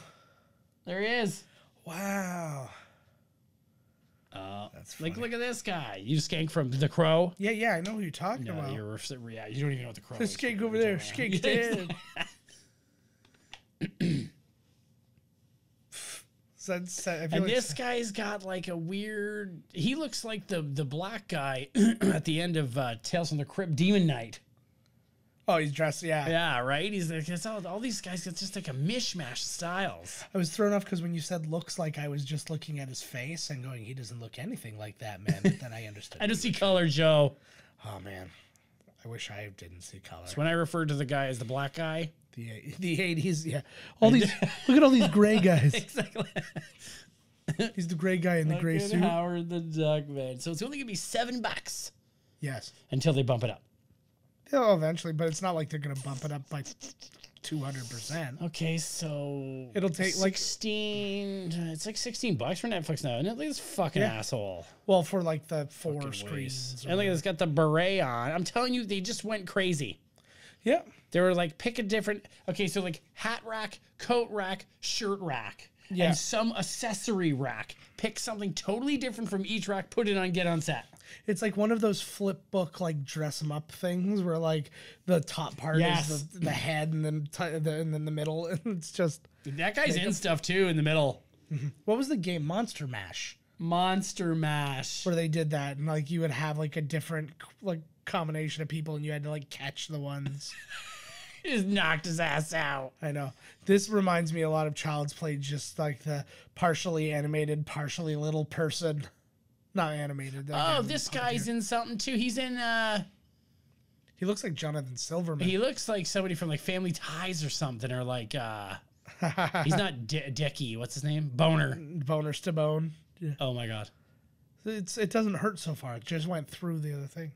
There he is. wow. That's like, look at this guy. You skank from The Crow. Yeah, I know who you're talking No, about. you don't even know what The Crow The is. skink over there. Skink dead. I feel And like this guy's got like a weird. He looks like the black guy at the end of Tales from the Crypt, Demon Knight. Oh, he's dressed. Yeah. Yeah, right. He's like it's all these guys got just like a mishmash of styles. I was thrown off because when you said looks like, I was just looking at his face and going, he doesn't look anything like that man. But then I understood. I don't see color, Joe. Oh man, I wish I didn't see color. So when I referred to the guy as the black guy, The 80s, yeah. All these look at all these gray guys. exactly. He's the gray guy in the gray Fucking suit. Howard the Duck, man. So it's only gonna be $7 Yes. until they bump it up. They'll eventually, but it's not like they're gonna bump it up by 200%. Okay, so It'll take, like- 16. It's like $16 for Netflix now, isn't it? Look at this fucking asshole. Well, for like the 4 Fucking screens. waste. And look, it's got the beret on. I'm telling you, they just went crazy. Yeah. They were like, pick a different. Okay, so like hat rack, coat rack, shirt rack, Yeah. and some accessory rack. Pick something totally different from each rack, put it on, get on set. It's like one of those flip book like dress 'em up things where like the top part Yes. is the head and then and then the middle, and it's just That guy's in stuff too in the middle. what was the game Monster Mash Monster Mash. where they did that, and like you would have like a different like combination of people and you had to like catch the ones. He just knocked his ass out. I know. This reminds me a lot of Child's Play, just like the partially animated, partially little person. Not animated. Oh, this guy's in something too. He's in, He looks like Jonathan Silverman. he looks like somebody from like Family Ties or something, or like, he's not Dickie. What's his name? Boner. Boners to bone. Yeah. Oh my God. It doesn't hurt so far. It just went through the other thing.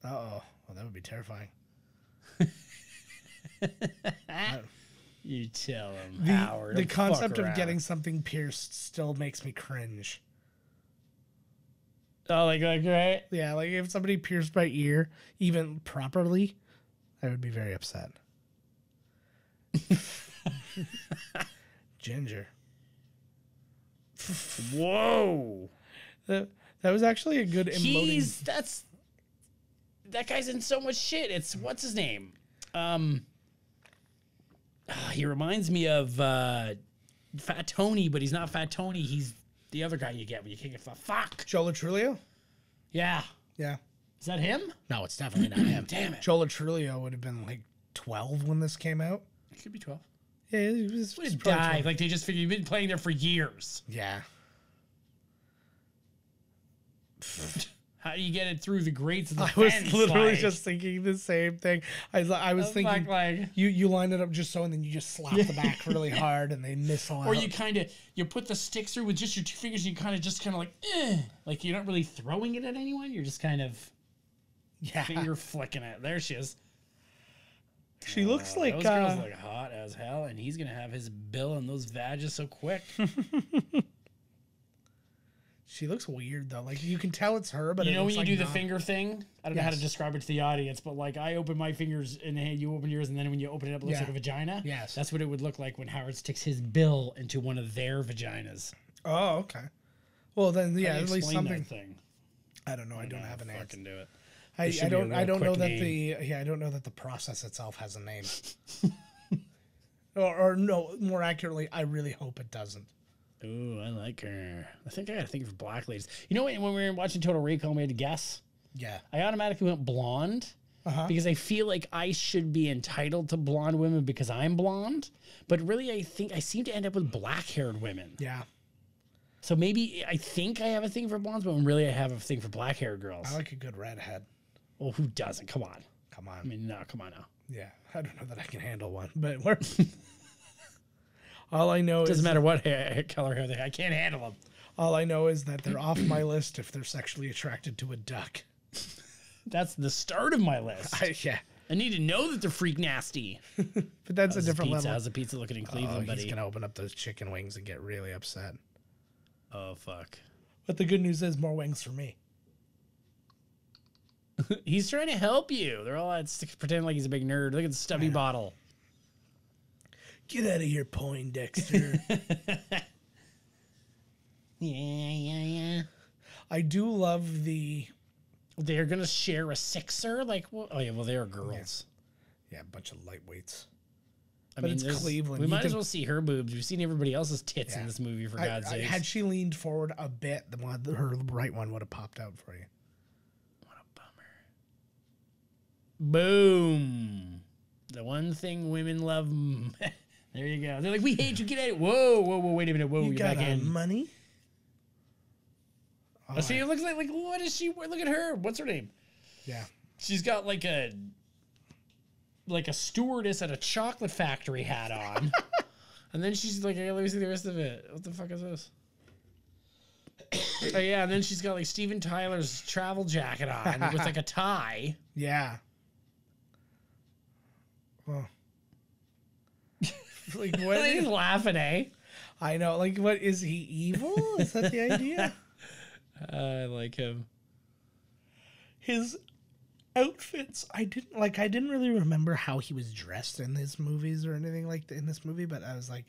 Uh-oh. Well, that would be terrifying. You tell him, Howard. The Don't fuck concept of around. getting something pierced still makes me cringe. Oh, like right? Yeah, like if somebody pierced my ear, even properly, I would be very upset. Ginger. Whoa. That was actually a good emoting. That guy's in so much shit. It's what's his name? He reminds me of Fat Tony, but he's not Fat Tony. He's the other guy you get when you can't get fuck. Joe Latrulio? Yeah. Yeah. Is that him? No, it's definitely not him. Damn it. Joe Latrulio would have been like 12 when this came out. It could be 12. Yeah, he was What is probably dive? 12. Like they just figured you've been playing there for years. Yeah. How do you get it through the grates of the I fence? was literally like? just thinking the same thing. I was thinking like you line it up just so, and then you just slap the back really hard, and they miss all or out. you put the stick through with just your 2 fingers, and you kind of like you're not really throwing it at anyone. You're just kind of finger flicking it. There she is. She looks like those girls look hot as hell, and he's gonna have his bill in those vages so quick. She looks weird though. Like you can tell it's her, but you know when you like do the finger thing. I don't know how to Yes. describe it to the audience, but like I open my fingers in the hand, you open yours, and then when you open it up, it looks like a vagina. Yes. That's what it would look like when Howard sticks his bill into one of their vaginas. Oh, okay. Well then, How do you at least explain something. that thing. I don't know. I don't have an answer. Fucking do it. I should be a don't. real I don't know quick that name. I don't know that the process itself has a name. or no, more accurately, I really hope it doesn't. Ooh, I like her. I think I gotta think for black ladies. You know when we were watching Total Recall, we had to guess. Yeah. I automatically went blonde because I feel like I should be entitled to blonde women because I'm blonde. But really, I think I seem to end up with black-haired women. Yeah. So maybe I think I have a thing for blondes, but really I have a thing for black-haired girls. I like a good redhead. Well, who doesn't? Come on. Come on. I mean, no, come on now. Yeah. I don't know that I can handle one, but we're. All I know Doesn't is matter what color hair they have. I can't handle them. all I know is that they're off my list if they're sexually attracted to a duck. That's the start of my list. Yeah. I need to know that they're freak nasty. But that's a different pizza. level. How's the pizza looking in Cleveland, He's buddy? gonna open up those chicken wings and get really upset. Oh, fuck. But the good news is more wings for me. He's trying to help you. They're all pretending like he's a big nerd. Look at the stubby bottle. Get out of here, Poindexter. Yeah. I do love the They're going to share a sixer? Like, well, oh, yeah, well, they're girls. a bunch of lightweights. I But mean, it's Cleveland. We You might as can- well see her boobs. We've seen everybody else's tits in Yeah. this movie, for God's sake. Had she leaned forward a bit, her right one would have popped out for you. What a bummer. Boom. The one thing women love. There you go. They're like, we hate you. Get out of it. Whoa, wait a minute. Whoa, You you're got back in. money? Oh, see, it looks like what is she? Look at her. What's her name? Yeah. She's got like a stewardess at a chocolate factory hat on. And then she's like, hey, let me see the rest of it. What the fuck is this? Oh, yeah, and then she's got like Steven Tyler's travel jacket on with like a tie. Yeah. Well. Like what? He's laughing, eh? I know. Like, what is he evil? Is that the idea? I like him. His outfits, I didn't really remember how he was dressed in his movies or anything like that in this movie, but I was like,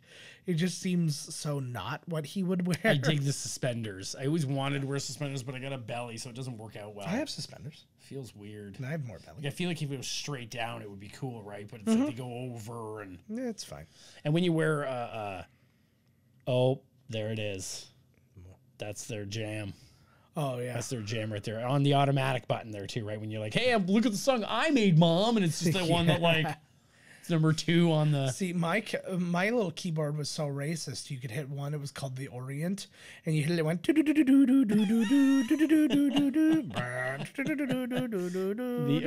it just seems so not what he would wear. I dig the suspenders. I always wanted to wear suspenders, but I got a belly, so it doesn't work out well. I have suspenders. Feels weird. And I have more belly. Like, I feel like if it was straight down, it would be cool, right? But it's like they go over, and Yeah, it's fine. when you wear oh, there it is. That's their jam. Oh yeah. That's their jam right there. On the automatic button there too, right? When you're like, hey, look at the song I made, Mom, and it's just the one that like it's number 2 on the. See, my little keyboard was so racist. You could hit one. It was called the Orient, and you hit it. It went The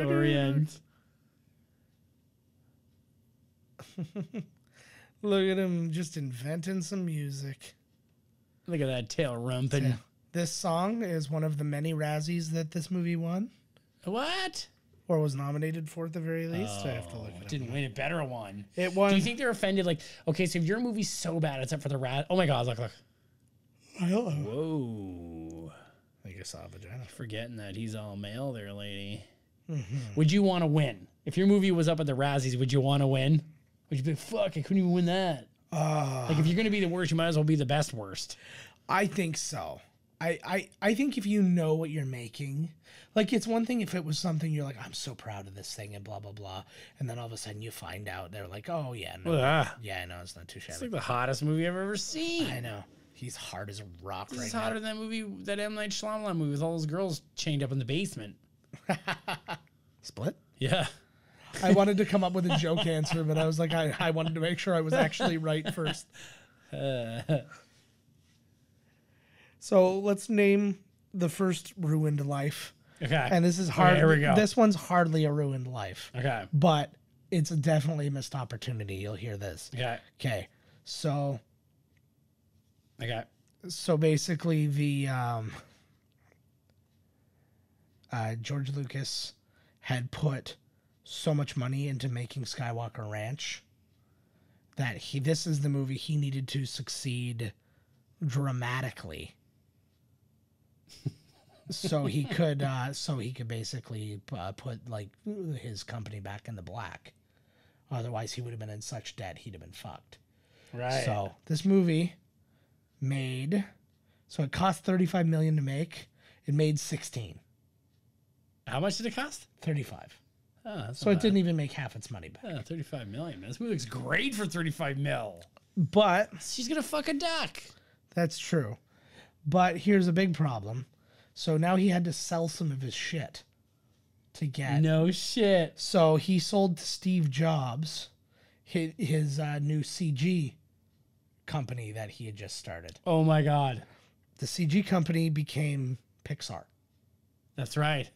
Orient. Look at him just inventing some music. Look at that tail rumping. This song is one of the many Razzies that this movie won, What? or was nominated for at the very least. I have to look It it up. didn't win. It better won. It won. Do you think they're offended? Like, okay, so if your movie's so bad, it's up for the rat. Oh my God, look. I don't know. Whoa. I think I saw a vagina. Forgetting that he's all male there, lady. Would you want to win? If your movie was up at the Razzies, would you want to win? Would you be like, fuck, I couldn't even win that? Like, if you're going to be the worst, you might as well be the best worst. I think so. I think if you know what you're making, like it's one thing if it was something you're like, I'm so proud of this thing and blah, blah, blah. And then all of a sudden you find out they're like, oh yeah, no. Yeah, I know, it's not too It's shabby. like the hottest movie I've ever seen. I know. He's hard as a rock This right is now. hotter than that movie, that M. Night Shyamalan movie with all those girls chained up in the basement. Split? Yeah. I wanted to come up with a joke answer, but I was like, I wanted to make sure I was actually right first. So let's name the first ruined life Okay. And this is hard. Here we go. This one's hardly a ruined life. Okay. But it's definitely a missed opportunity. You'll hear this. Okay. Okay. So Okay. basically the George Lucas had put so much money into making Skywalker Ranch that this is the movie he needed to succeed dramatically. so he could basically put like his company back in the black. Otherwise he would have been in such debt he'd have been fucked. Right. So this movie made, so it cost $35 million to make. It made 16. How much did it cost? 35. Oh, that's So not it didn't even make half its money back. bad. 35 million. Man. This movie looks great for 35 mil. But She's gonna fuck a duck. that's true. But here's a big problem. So now he had to sell some of his shit to get. No shit. So he sold to Steve Jobs his new CG company that he had just started. Oh my god. The CG company became Pixar. That's right.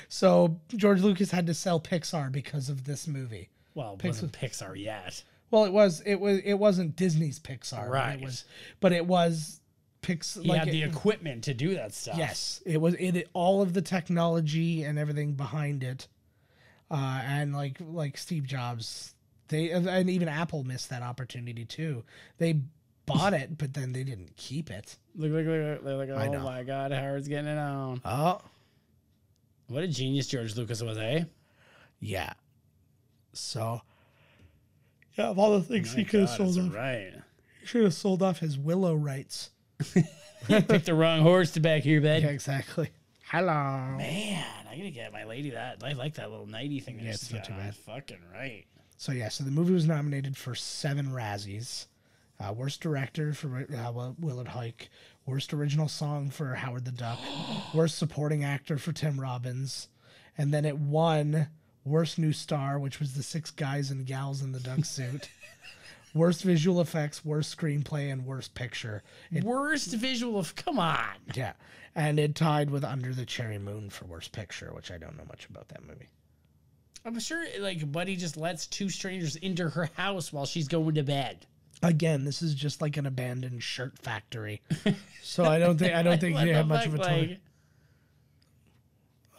So George Lucas had to sell Pixar because of this movie. Well, it wasn't Pixar yet. Well, it wasn't Disney's Pixar. Right. It was Pixar. He had the equipment to do that stuff. Yes, it was all of the technology and everything behind it, and like Steve Jobs, and even Apple missed that opportunity too. They bought it, but then they didn't keep it. Look. They're like, I oh know. my god, Howard's getting it on. Oh, What a genius George Lucas was, eh? yeah. So, yeah, of all the things he could have sold off, Right. he should have sold off his Willow rights. Picked the wrong horse to back here, bud. Yeah, exactly. Hello. Man, I gotta get my lady that. I like that little nighty thing. Yeah, it's not too bad. Fucking right. So the movie was nominated for 7 Razzies. Worst director for Willard Huyck. Worst original song for Howard the Duck. Worst supporting actor for Tim Robbins. And then it won worst new star, which was the 6 guys and gals in the duck suit. Worst visual effects, worst screenplay, and worst picture. Worst visual of. Come on. Yeah. And it tied with Under the Cherry Moon for worst picture, which I don't know much about that movie. I'm sure, like, Buddy just lets 2 strangers into her house while she's going to bed. Again, this is just like an abandoned shirt factory. So I don't think What they have the much of a fuck, total. like-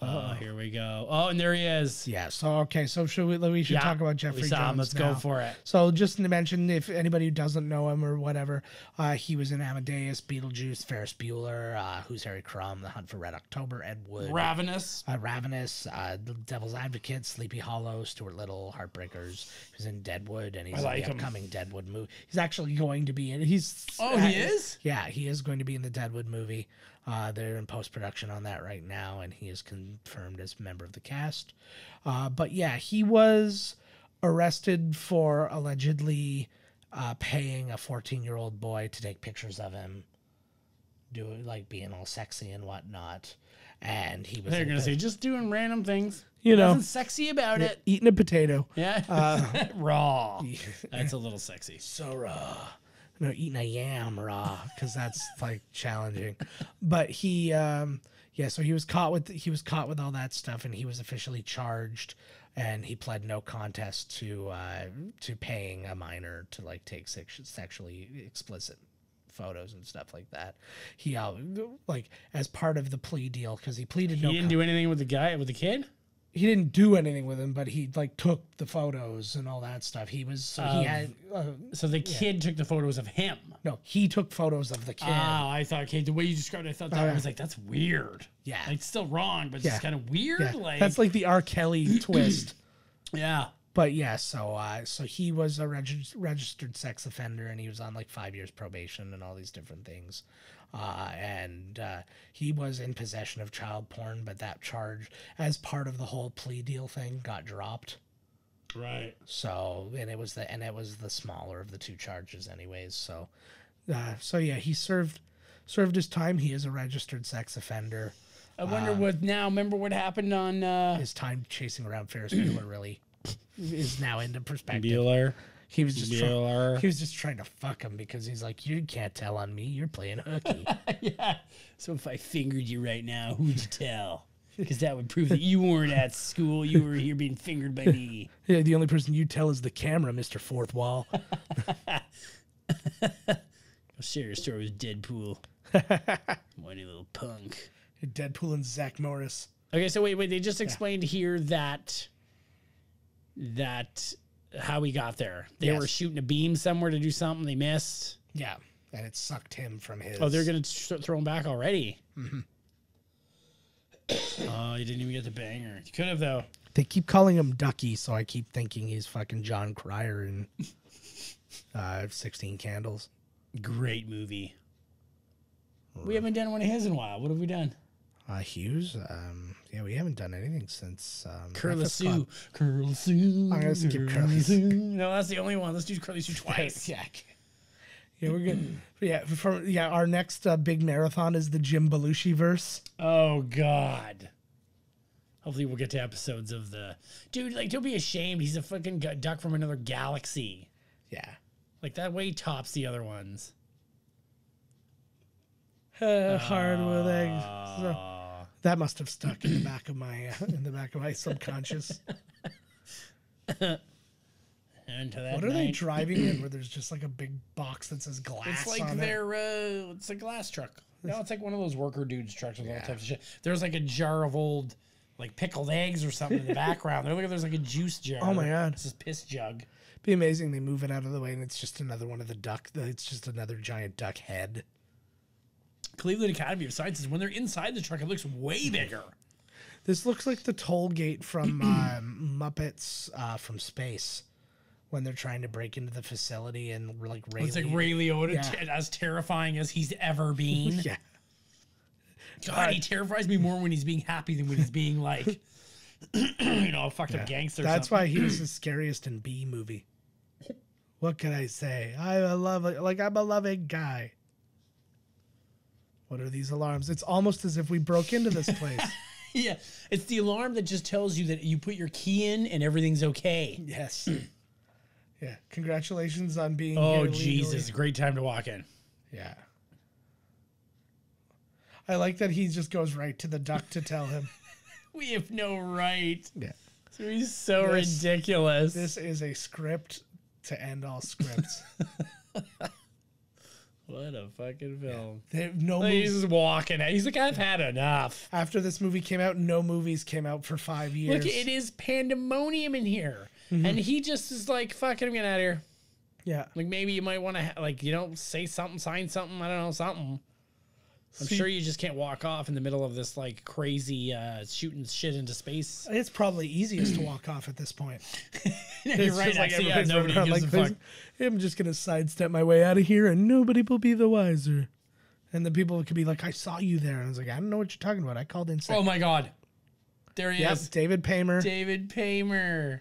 Oh, here we go. Oh, and there he is. Yeah. So okay. So we should talk about Jeffrey we saw him. Jones Let's now. go for it. So just to mention, if anybody who doesn't know him or whatever, he was in Amadeus, Beetlejuice, Ferris Bueller, Who's Harry Crumb, The Hunt for Red October, Ed Wood, Ravenous. Ravenous, The Devil's Advocate, Sleepy Hollow, Stuart Little, Heartbreakers. He was in Deadwood, and he's like in the him. upcoming Deadwood movie. He's actually going to be in. He's Oh, he is? Yeah, he is going to be in the Deadwood movie. They're in post-production on that right now, and he is confirmed as a member of the cast. But yeah, he was arrested for allegedly paying a 14-year-old boy to take pictures of him, being all sexy and whatnot. And he was They're going to say, just doing random things. You know, Nothing sexy about it. eating a potato. Yeah. Raw. That's a little sexy. So raw. No, eating a yam raw, because that's like challenging. But he, so he was caught with all that stuff, and he was officially charged, and he pled no contest to paying a minor to take sexually explicit photos and stuff like that. He as part of the plea deal, because he pleaded He didn't do anything with the kid? He didn't do anything with him, but he took the photos and all that stuff. He was he had So the kid took the photos of him. no, he took photos of the kid. Oh, I thought, okay, the way you described it, I thought that I was like, that's weird. Yeah. Like, it's still wrong, but it's Yeah. kind of weird. Yeah, Like, that's like the R. Kelly twist. yeah. But yeah, so he was a registered sex offender, and he was on 5 years probation and all these different things. And he was in possession of child porn, but that charge, as part of the whole plea deal thing, got dropped. Right. So and it was the smaller of the 2 charges, anyways. So yeah, he served his time. He is a registered sex offender. I wonder what now. Remember what happened on His time chasing around Ferris Bueller really is now into perspective. Bueller? He was just Bueller. he was just trying to fuck him, because he's like, you can't tell on me. You're playing hooky. Yeah. So if I fingered you right now, who'd you tell? Because that would prove that you weren't at school. You were here being fingered by me. Yeah, the only person you tell is the camera, Mr. Fourth Wall. I'll share your story with Deadpool. Whiny little punk. Deadpool and Zach Morris. Okay, so wait. They just explained here that how he got there. They were shooting a beam somewhere to do something. They missed. Yeah, and it sucked him from his... Oh, they're going to throw him back already. Mm-hmm. Oh, you didn't even get the banger. You could have, though. They keep calling him Ducky, so I keep thinking he's fucking John Cryer in 16 Candles. Great movie. We haven't done one of his in a while. What have we done? Hughes? Yeah, we haven't done anything since... Curly Sue. Curly Sue. I'm going to skip Curly Sue. No, that's the only one. Let's do Curly Sue twice. Yeah. Yeah, we're good. Yeah, our next big marathon is the Jim Belushi verse. Oh, God. Hopefully we'll get to episodes of the... Dude, like, don't be ashamed. He's a fucking duck from another galaxy. Yeah. Like, that way tops the other ones. Hard with eggs. So, that must have stuck in the back of my subconscious. What are they driving in where there's just like a big box that says glass? It's like on it's a glass truck. No, it's like one of those worker dudes trucks with all types of shit. There's like a jar of old like pickled eggs or something in the background. There's like a juice jar. Oh my God. This is piss jug. Be amazing. They move it out of the way and it's just another one of the duck. It's just another giant duck head. Cleveland Academy of Sciences, when they're inside the truck, it looks way bigger. This looks like the toll gate from Muppets from Space. When they're trying to break into the facility and like Ray It's like Ray Liotta, as terrifying as he's ever been. Yeah. God, he terrifies me more when he's being happy than when he's being like, a fucked up gangster. That's why he was the scariest in B movie. What can I say? I'm a loving guy. What are these alarms? It's almost as if we broke into this place. Yeah, it's the alarm that just tells you that you put your key in and everything's okay. Yes. Yeah, congratulations on being Oh, here Jesus, legally. great time to walk in. Yeah. I like that he just goes right to the duck to tell him. We have no right. Yeah. So he's so ridiculous. This is a script to end all scripts. What a fucking film. Yeah. No He's just walking. He's like, I've had enough. After this movie came out, no movies came out for 5 years. Look, it is pandemonium in here. Mm-hmm. And he just is like, fuck it, I'm getting out of here. Yeah. Like, maybe you might want to, say something, sign something, I don't know, something. I'm sure you just can't walk off in the middle of this, like, crazy shooting shit into space. It's probably easiest to walk off at this point. You're right, actually, yeah, nobody gives a fuck. I'm just going to sidestep my way out of here and nobody will be the wiser. And the people could be like, I saw you there. And I was like, I don't know what you're talking about. I called in sick. Oh, my God. There he is. David Paymer. David Paymer.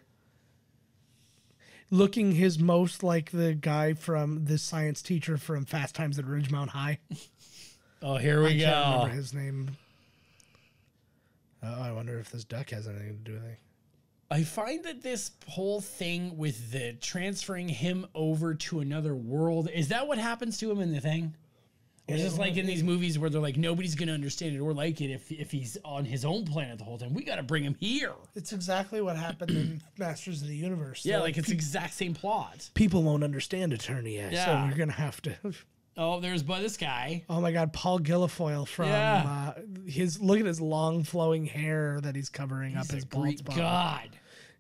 Looking his most like the guy from the science teacher from Fast Times at Ridgemount High. Oh, here we go. I can't remember his name. I wonder if this duck has anything to do with it. I find that this whole thing with the transferring him over to another world, is that what happens to him in the thing? Or is this like in these movies where they're like, nobody's going to understand it or like it if he's on his own planet the whole time? We got to bring him here. It's exactly what happened in Masters of the Universe. Yeah, like it's the exact same plot. People won't understand Eternia, so you're going to have to... Oh, there's this guy. Oh my God, Paul Guilfoyle from look at his long flowing hair that he's covering up his bald spot. God.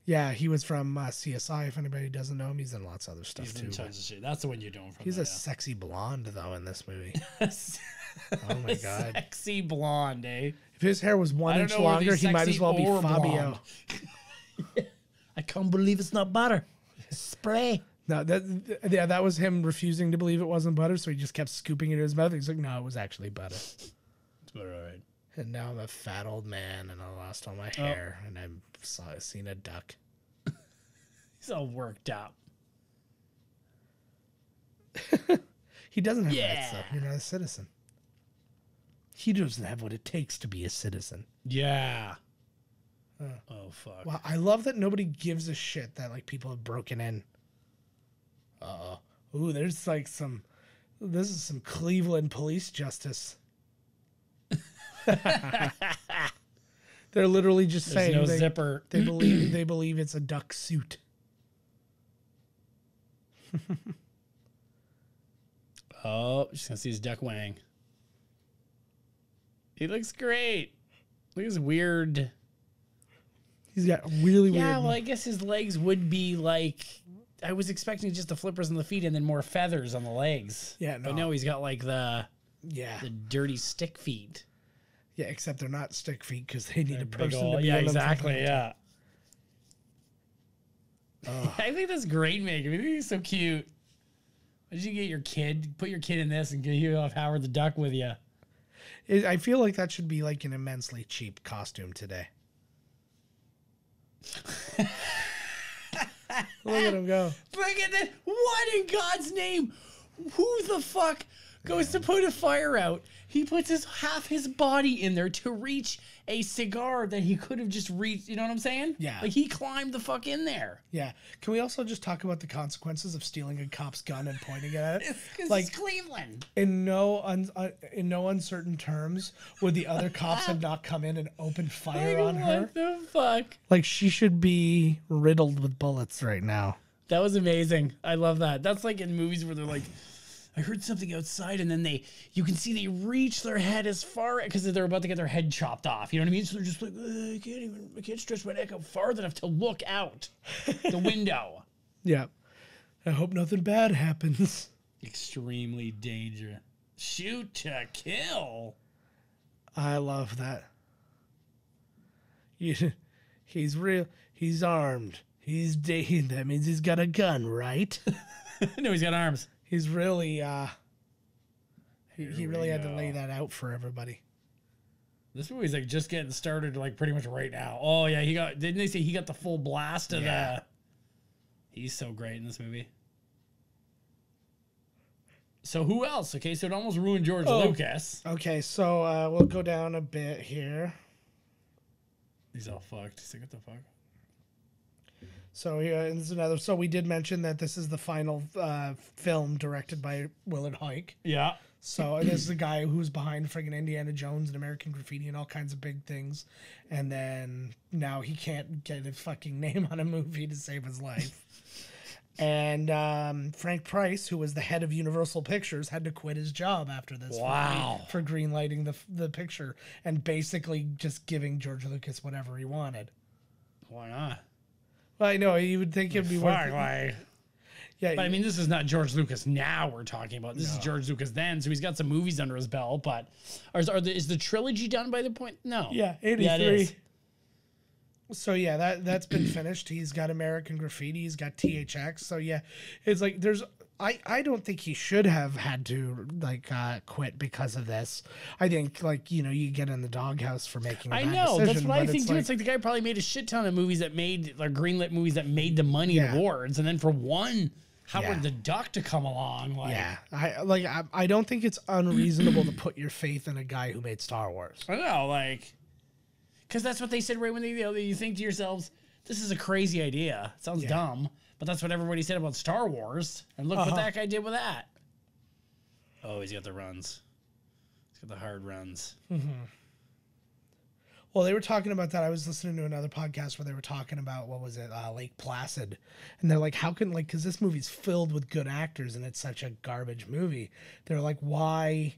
Yeah, he was from CSI. If anybody doesn't know him, he's in lots of other stuff too. Tons of shit. That's the one you're doing from. He's a sexy blonde though in this movie. Oh my God, sexy blonde, eh? If his hair was 1 inch longer, he might as well be Fabio. I can't believe it's not butter. Spray. No, that was him refusing to believe it wasn't butter, so he just kept scooping it in his mouth. He's like, no, it was actually butter. It's butter, all right. And now I'm a fat old man, and I lost all my hair, and I've seen a duck. He's all worked up. He doesn't have rights, though. You're not a citizen. He doesn't have what it takes to be a citizen. Yeah. Oh, fuck. Well, I love that nobody gives a shit that, like, people have broken in. Ooh, there's like this is some Cleveland police justice. They're literally just There's saying no zipper. they believe it's a duck suit. Oh, just gonna see his duck wang. He looks great. Look at his weird. He's got really weird. Yeah, well, I guess his legs would be like. I was expecting just the flippers on the feet and then more feathers on the legs. Yeah, no. But no, he's got like the Yeah. the dirty stick feet. Yeah, except they're not stick feet because they need a Big person ol'- to be yeah, on them for exactly. the- Yeah. I think that's great, Megan. I think he's so cute. Why did you get your kid? Put your kid in this and get you off Howard the Duck with you. I feel like that should be like an immensely cheap costume today. Look at him go. Look at that. What in God's name? Who the fuck goes to put a fire out? He puts half his body in there to reach a cigar that he could have just reached. You know what I'm saying? Yeah. Like he climbed the fuck in there. Yeah. Can we also just talk about the consequences of stealing a cop's gun and pointing at it? It's Like Cleveland. in no uncertain terms, would the other cops have not come in and opened fire on her? What the fuck? Like she should be riddled with bullets right now. That was amazing. I love that. That's like in movies where they're like, I heard something outside, and then you can see they reach their head as far because they're about to get their head chopped off. You know what I mean? So they're just like, I can't stretch my neck out far enough to look out the window. Yeah. I hope nothing bad happens. Extremely dangerous. Shoot to kill. I love that. He's real. He's armed. That means he's got a gun, right? No, he's got arms. He's really he really had to lay that out for everybody. This movie's like just getting started, like pretty much right now. Oh yeah, didn't they say he got the full blast of the? He's so great in this movie. So who else? Okay, so it almost ruined George Lucas. Okay, so we'll go down a bit here. He's all fucked. He's like, what the fuck? So this is another. So we did mention that this is the final film directed by Willard Huyck. Yeah. So this is the guy who's behind friggin' Indiana Jones and American Graffiti and all kinds of big things, and then now he can't get his fucking name on a movie to save his life. And Frank Price, who was the head of Universal Pictures, had to quit his job after this. Wow. For greenlighting the picture and basically just giving George Lucas whatever he wanted. Why not? Well, I know you would think it'd be worth it. Like, Yeah, but I mean, this is not George Lucas now we're talking about. This is George Lucas then, so he's got some movies under his belt. But is the trilogy done by the point? No. Yeah, 83. Yeah, it is. So yeah, that's been finished. He's got American Graffiti. He's got THX. So yeah, it's like I don't think he should have had to quit because of this. I think you get in the doghouse for making. A bad decision, that's what I think too. like, It's like the guy probably made a shit ton of movies that made greenlit movies that made the money awards, and then for one Howard the Duck to come along, I don't think it's unreasonable to put your faith in a guy who made Star Wars. I know, because that's what they said right when you think to yourselves, this is a crazy idea. It sounds dumb. But that's what everybody said about Star Wars. And look what that guy did with that. Oh, he's got the runs. He's got the hard runs. Mm-hmm. Well, they were talking about that. I was listening to another podcast where they were talking about, what was it, Lake Placid. And they're like, how can, because this movie's filled with good actors and it's such a garbage movie. They're like, why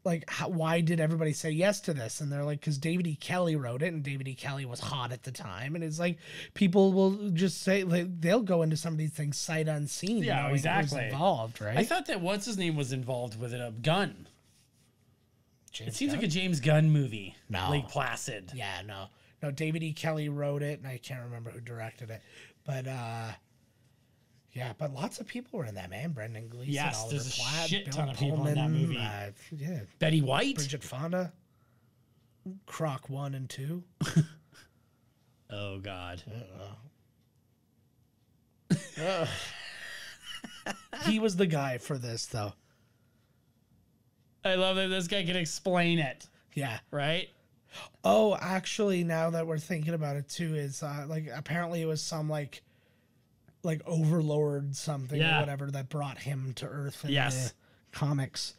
did everybody say yes to this? And they're like, because David E. Kelly wrote it, and David E. Kelly was hot at the time. And it's like, people will just say, they'll go into some of these things sight unseen. Yeah, exactly. Who's involved, right? I thought that what's his name was involved with it, a Gunn. James It seems Gunn? like a James Gunn movie. No. Lake Placid. Yeah, no. David E. Kelly wrote it, and I can't remember who directed it. But yeah, but lots of people were in that, man. Brendan Gleeson, Yes, Oliver there's a Platt, shit Bill ton of people in that Pullman, movie. Yeah, Betty White. Bridget Fonda, Croc 1 and 2. Oh God. He was the guy for this, though. I love that this guy can explain it. Yeah. Right. Oh, actually, now that we're thinking about it too, is apparently it was some like overlord something or whatever that brought him to Earth in the comics.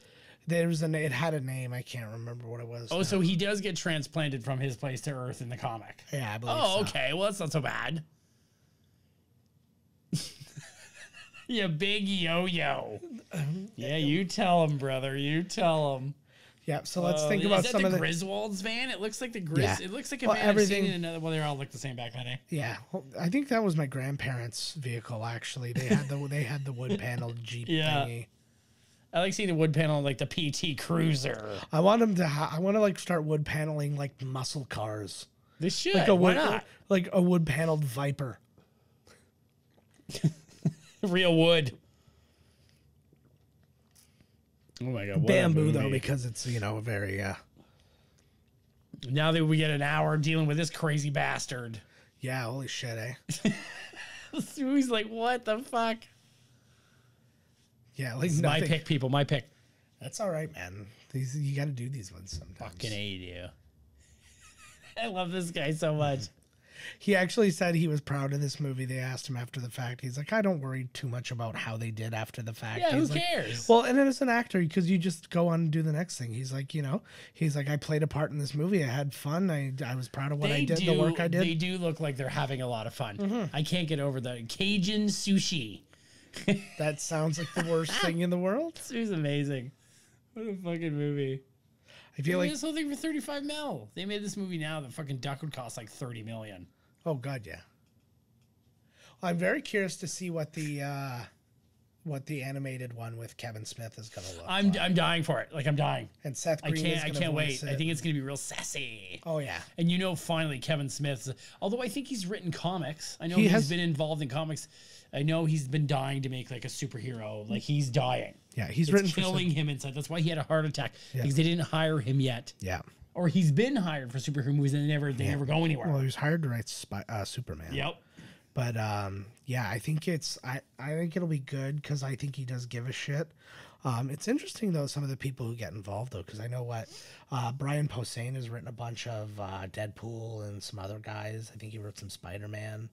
It had a name. I can't remember what it was. Oh, now. so he does get transplanted from his place to Earth in the comic. Yeah, I believe Oh, so. okay. Well, that's not so bad. You big yo-yo. Yeah, you tell him, brother. You tell him. Yeah, so let's think about some of the Griswold's van. It looks like the Yeah. It looks like a Well, van I've seen everything- in another. Well, they all look the same back then. Eh? Yeah, well, I think that was my grandparents' vehicle. Actually, they had the wood paneled Jeep Yeah. thingy. I like seeing the wood panel on, like the PT Cruiser. I want them to. I want to like start wood paneling like muscle cars, They should. like a Why wood, not? like a wood paneled Viper. Real wood. Oh my god! what a Bamboo movie. though, because it's a very Now that we get an hour dealing with this crazy bastard. yeah. Holy shit, eh? This movie's like, what the fuck? Yeah, like My nothing. pick, people. My pick. That's all right, man. These you got to do these ones sometimes. Fucking hate you. I love this guy so much. He actually said he was proud of this movie. They asked him after the fact. He's like, I don't worry too much about how they did after the fact. Yeah, who He's like, cares? well, and as an actor, because you just go on and do the next thing. He's like, I played a part in this movie. I had fun. I was proud of what I did, the work I did. They do look like they're having a lot of fun. I can't get over the Cajun sushi. That sounds like the worst thing in the world. This movie's amazing. What a fucking movie. I feel They like, made this whole thing for 35 mil. They made this movie now. The fucking duck would cost like 30 million. oh god, yeah. I'm very curious to see what the animated one with Kevin Smith is going to look I'm like. dying for it. Like I'm dying. And Seth I Green is can't gonna wait. voice I it. think it's gonna be real sassy. Oh yeah. And finally Kevin Smith's. Although I think he's written comics. I know He he's has- been involved in comics. I know he's been dying to make like a superhero. Like he's dying. Yeah, he's It's written for killing him inside. That's why he had a heart attack Yeah. because they didn't hire him yet. Yeah. Or he's been hired for superhero movies and they never go anywhere. Well, he was hired to write Superman. Yep. But yeah, I think I think it'll be good because I think he does give a shit. It's interesting though some of the people who get involved though because I know what Brian Posehn has written a bunch of Deadpool and some other guys. I think he wrote some Spider-Man.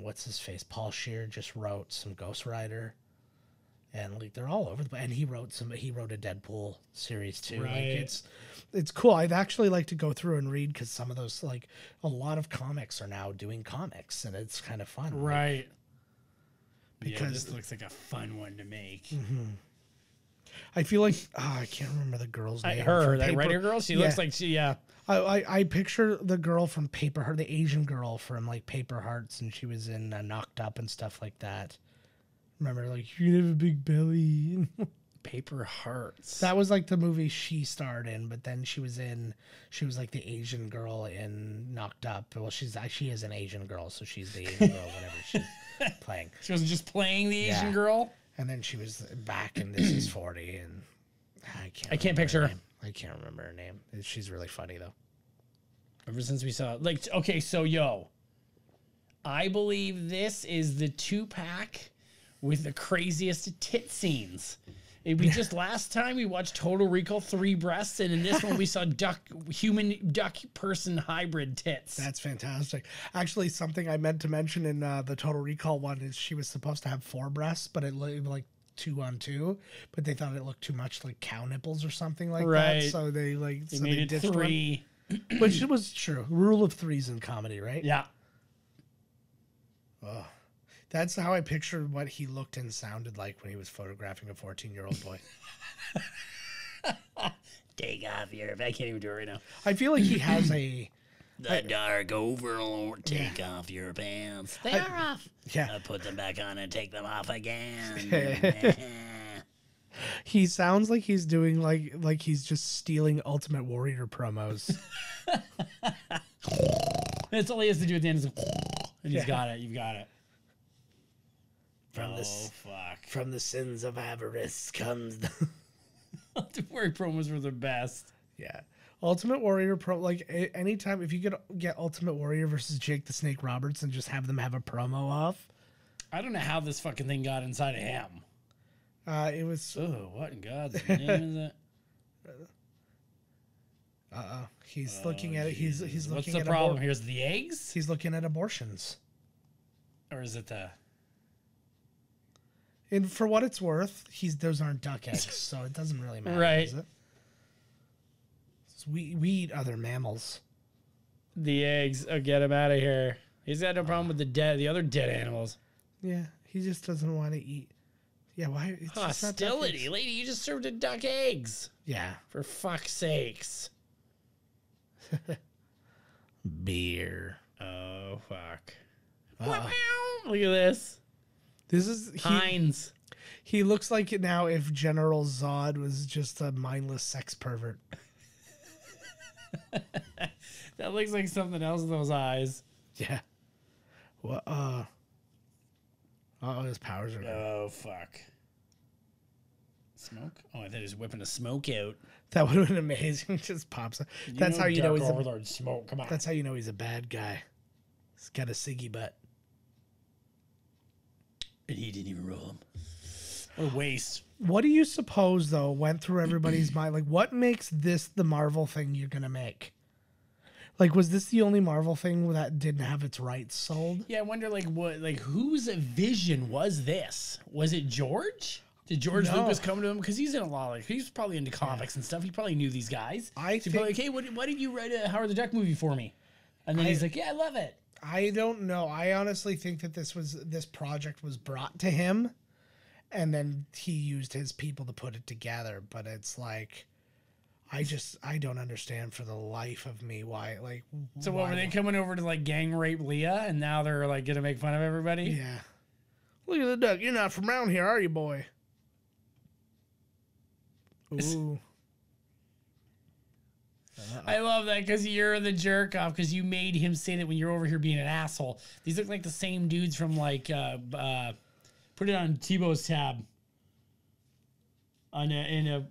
What's his face? Paul Scheer just wrote some Ghost Rider. And like they're all over the place. And he wrote a Deadpool series too. Right. Like it's cool. I'd actually like to go through and read because some of those like a lot of comics are now doing comics and it's kind of fun. like, Right. because- yeah, this looks like a fun one to make. I feel like I can't remember the girl's name. Her, from that Paper- writer girl, she Yeah. looks like yeah. I picture the girl from Paper Heart, the Asian girl from like Paper Hearts, and she was in Knocked Up and stuff like that. Remember, like you have a big belly. Paper Hearts. That was like the movie she starred in, but then she was like the Asian girl in Knocked Up. Well, she is an Asian girl, so she's the Asian girl whenever she's playing. She wasn't just playing the Asian Yeah. girl. And then she was back in This Is 40, and I can't can't picture her. name. I can't remember her name. She's really funny though. Ever since we saw it. Like, okay, so I believe this is the 2-pack with the craziest tit scenes. We just last time we watched Total Recall 3 breasts, and in this one we saw human duck person hybrid tits. That's fantastic. Actually, something I meant to mention in the Total Recall one is she was supposed to have 4 breasts, but it looked like 2 on 2, but they thought it looked too much like cow nipples or something like Right. that. So they made it ditched one. 3. Which was true. Rule of 3s in comedy, right? Yeah. That's how I pictured what he looked and sounded like when he was photographing a 14-year-old boy. Take off your... I can't even do it right now. I feel like he has a... The dark overlord, take off your pants. They are off. Yeah. Put them back on and take them off again. He sounds like he's doing like he's just stealing Ultimate Warrior promos. That's all he has to do at the end is and he's got it. You've got it. From Fuck. From the sins of avarice comes the... The Warrior promos were the best. Yeah. Ultimate Warrior anytime if you could get Ultimate Warrior versus Jake the Snake Roberts and just have them have a promo off. I don't know how this fucking thing got inside of him. It was Oh, what in God's name is it? he's looking at it. He's What's looking the at problem? Here's the eggs? he's looking at abortions. Or is it the... And for what it's worth, those aren't duck eggs, so it doesn't really matter, Right. does it? So we eat other mammals. The eggs. Oh, get him out of here. He's got no problem with the other dead animals. Yeah, he just doesn't want to eat. Yeah, why? It's just not duck Hostility. eggs. Lady, you just served a duck eggs. Yeah. For fuck's sakes. Beer. Oh, fuck. Uh-oh. Look at this. This is Heinz. He looks like it now if General Zod was just a mindless sex pervert. That looks like something else in those eyes. Yeah. What? His powers are. Oh, fuck. Smoke? Oh, I thought he was whipping a smoke out. That would have been amazing. Just pops up. That's how you know he's Overlord smoke. Come on. That's how you know he's a bad guy. He's got a ciggy butt. And he didn't even roll him. What a waste. What do you suppose though went through everybody's mind? Like, what makes this the Marvel thing you're gonna make? Like, was this the only Marvel thing that didn't have its rights sold? Yeah, I wonder, whose vision was this? Was it George? Did George Lucas come to him? Because he's in a lot of, he's probably into comics and stuff. He probably knew these guys. I so think, like, hey, why did you write a Howard the Duck movie for me? And then he's like, yeah, I love it. I don't know. I honestly think that this project was brought to him, and then he used his people to put it together. But it's like, I don't understand for the life of me why. Like, so what, were they coming over to like gang rape Leah, and now they're like gonna make fun of everybody? Yeah. Look at the duck. You're not from around here, are you, boy? Ooh. I love that because you're the jerk off because you made him say that when you're over here being an asshole. These look like the same dudes from like put it on Tebow's tab in a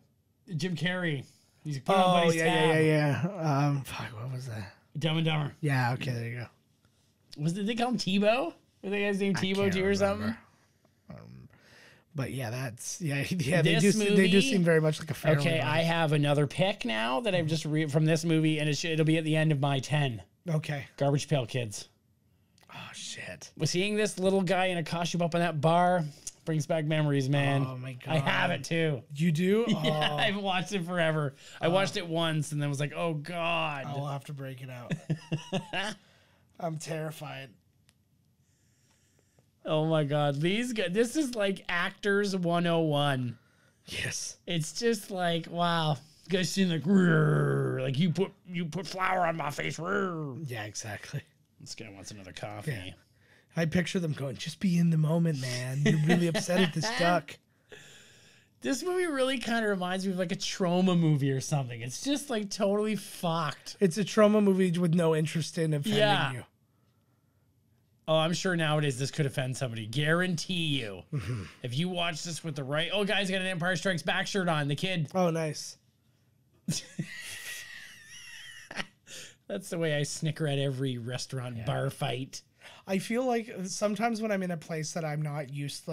Jim Carrey. He's put it on Buddy's tab. yeah. Fuck, what was that? Dumb and Dumber. Yeah, okay, there you go. Did they call him Tebow? Were they guys named Tebow too or something? But yeah, they do seem very much like a family. Okay, I have another pick now that I've just read from this movie, and it'll be at the end of my 10. Okay. Garbage Pail Kids. Oh shit! Was seeing this little guy in a costume up in that bar brings back memories, man. Oh my god! I have it too. You do? Yeah, I've watched it forever. I watched it once and then was like, oh god. I'll have to break it out. I'm terrified. Oh my god, these guys! This is like Actors 101. Yes. It's just like, wow. You guys seem like, "Rrr," like you put flour on my face. Rrr. Yeah, exactly. This guy wants another coffee. Yeah. I picture them going, just be in the moment, man. You're really upset at this duck. This movie really kind of reminds me of like a trauma movie or something. It's just like totally fucked. It's a trauma movie with no interest in offending you. Oh, I'm sure nowadays this could offend somebody. Guarantee you. Mm-hmm. If you watch this with the right... Oh, guys got an Empire Strikes Back shirt on. The kid. Oh, nice. That's the way I snicker at every restaurant bar fight. I feel like sometimes when I'm in a place that I'm not used to,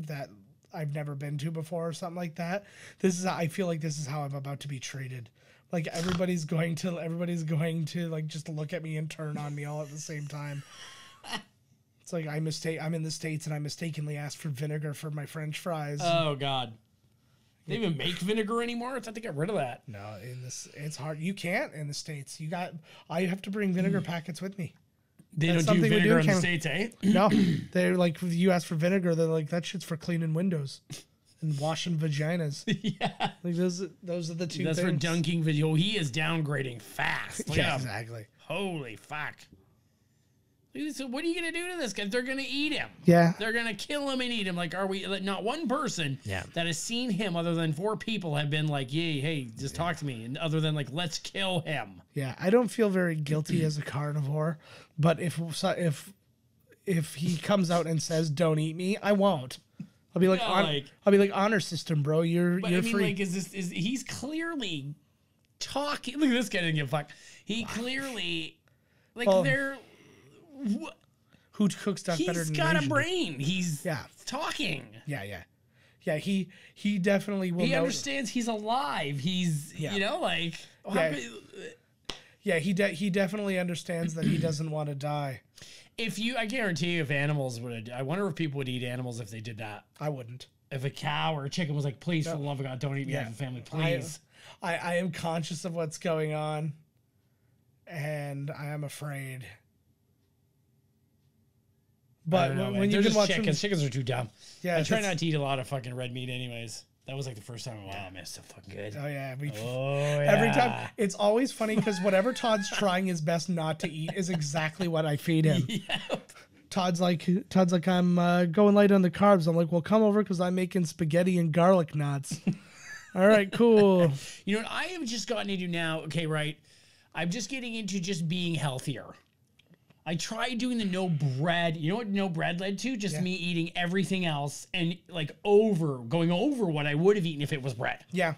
that I've never been to before or something like that, I feel like this is how I'm about to be treated. Like everybody's going to like just look at me and turn on me all at the same time. It's like I'm in the States and I mistakenly asked for vinegar for my French fries. Oh God. They even make vinegar anymore? I thought they got rid of that. No, it's hard. You can't in the States. I have to bring vinegar packets with me. They don't do vinegar in the States, eh? No. They're like, if you ask for vinegar, they're like, that shit's for cleaning windows and washing vaginas. Yeah. Like those are the two things. That's for dunking video. He is downgrading fast. Yeah, exactly. Holy fuck. So what are you going to do to this guy? They're going to eat him. Yeah. They're going to kill him and eat him. Like, not one person that has seen him other than 4 people have been like, yay, hey, just talk to me. And other than like, let's kill him. Yeah. I don't feel very guilty as a carnivore, but if he comes out and says, don't eat me, I won't. I'll be like, honor system, bro. You're free. Like, he's clearly talking. Look at this guy, didn't give a fuck. He clearly, they're, who cooks duck better than He's got Asian? A brain. He's talking. Yeah. He definitely will. He understands he's alive. He's Yeah, he definitely understands that he doesn't want to die. I guarantee you, if animals would, I wonder if people would eat animals if they did that. I wouldn't. If a cow or a chicken was like, please, for the love of God, don't eat me. I have a family, please. I am conscious of what's going on, and I am afraid. But when you can watch chickens are too dumb. Yeah, I try not to eat a lot of fucking red meat anyways. That was like the first time. Wow, man, it's so fucking good. Oh yeah, yeah. Every time. It's always funny because whatever Todd's trying his best not to eat is exactly what I feed him. Yep. Todd's like, I'm going light on the carbs. I'm like, well, come over because I'm making spaghetti and garlic knots. All right, cool. You know what I have just gotten into now? Okay, right. I'm just getting into just being healthier. I tried doing the no bread. You know what no bread led to? Just me eating everything else and like going over what I would have eaten if it was bread. Yeah.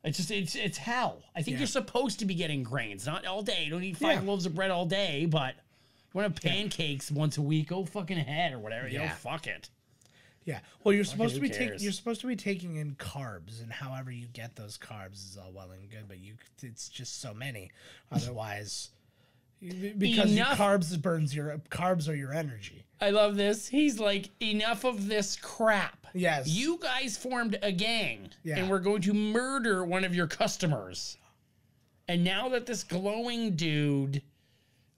It's hell. I think you're supposed to be getting grains, not all day. Don't eat 5 loaves of bread all day, but you want to have pancakes once a week, go fucking ahead or whatever. You know, fuck it. Yeah. Well, you're supposed to be taking in carbs, and however you get those carbs is all well and good, but it's just so many. Otherwise, because carbs are your energy. I love this. He's like, enough of this crap. Yes. You guys formed a gang, and Yeah. we're going to murder one of your customers. And now that this glowing dude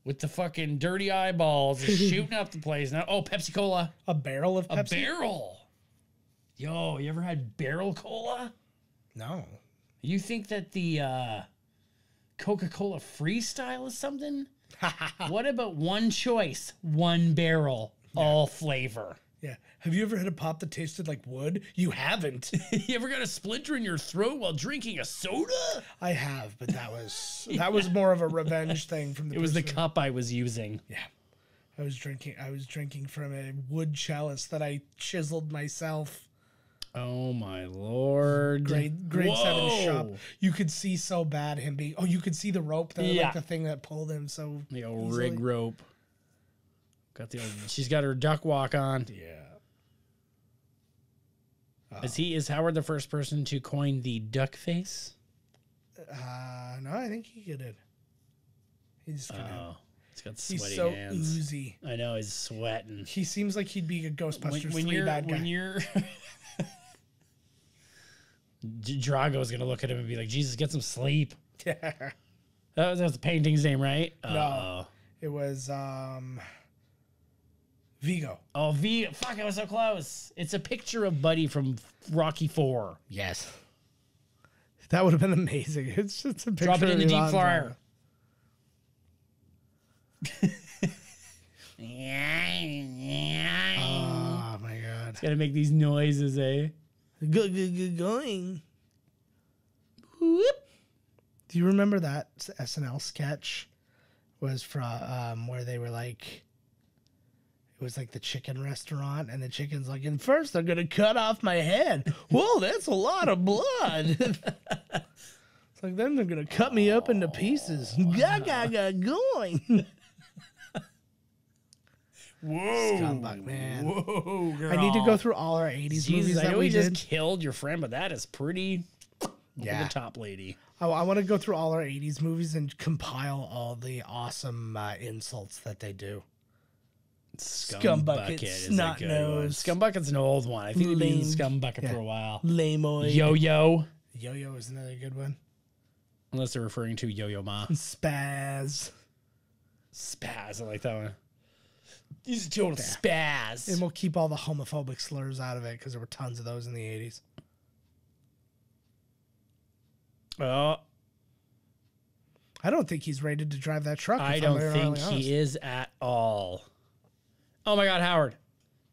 with the fucking dirty eyeballs is shooting up the place now. Oh, Pepsi Cola. A barrel of Pepsi? A barrel. Yo, you ever had barrel cola? No. You think that the Coca-Cola Freestyle is something? What about one choice, one barrel, all flavor? Yeah. Have you ever had a pop that tasted like wood? You haven't. You ever got a splinter in your throat while drinking a soda? I have, but that was more of a revenge thing from the It was the person. cup I was using. Yeah. I was drinking from a wood chalice that I chiseled myself. Oh my Lord. Grade Whoa. 7 shop. You could see so bad him being. Oh, you could see the rope, like the thing that pulled him so. The old easily. rig rope. She's got her duck walk on. Yeah. Is Howard the first person to coin the duck face? No, I think he did. He's kind of. He's got He's sweaty so hands. oozy. I know, he's sweating. He seems like he'd be a Ghostbusters 3 bad guy. When you're Drago's gonna look at him and be like, Jesus, get some sleep. Yeah. That was the painting's name, right? No. It was Vigo. Oh, fuck, I was so close. It's a picture of Buddy from Rocky 4. Yes. That would have been amazing. It's just a picture Drop it in of the deep Ivan fryer. Oh my god. It's gotta make these noises, eh? Going. Whoop. Do you remember that SNL sketch was from where they were like, it was like the chicken restaurant, and the chicken's like, and first they're gonna cut off my head. Whoa, that's a lot of blood. It's like, then they're gonna cut me up into pieces. Going. Whoa. Scumbag, man. Whoa, girl. I need to go through all our 80s Jesus, movies I that know we we did. just killed your friend, but that is pretty over the top, lady. I want to go through all our 80s movies and compile all the awesome insults that they do. Scumbucket, is snot a good one. nose. Scumbucket's an old one. I think we've been Lame. using Scumbucket for a while. Lameoid. Yo-Yo. Yo-Yo is another good one. Unless they're referring to Yo-Yo Ma. Spaz. Spaz, I like that one. He's a total spaz. And we'll keep all the homophobic slurs out of it because there were tons of those in the 80s. Oh, I don't think he's rated to drive that truck. I don't think he is at all. Oh my God, Howard.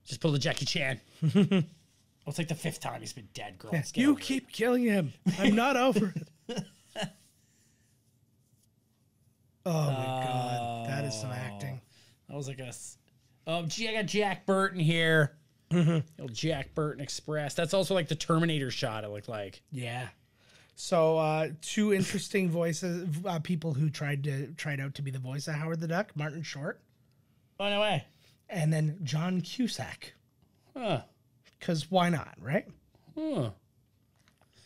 Just pull the Jackie Chan. Well, it's like the 5th time he's been dead, girl. Yeah, you keep killing him. I'm not over it. Oh my God. That is some acting. That was like a... Oh, gee, I got Jack Burton here. Old Jack Burton Express. That's also like the Terminator shot, it looked like. Yeah. So 2 interesting voices, people who tried out to be the voice of Howard the Duck, Martin Short. Oh, no way. And then John Cusack. Huh. Because why not, right? Huh.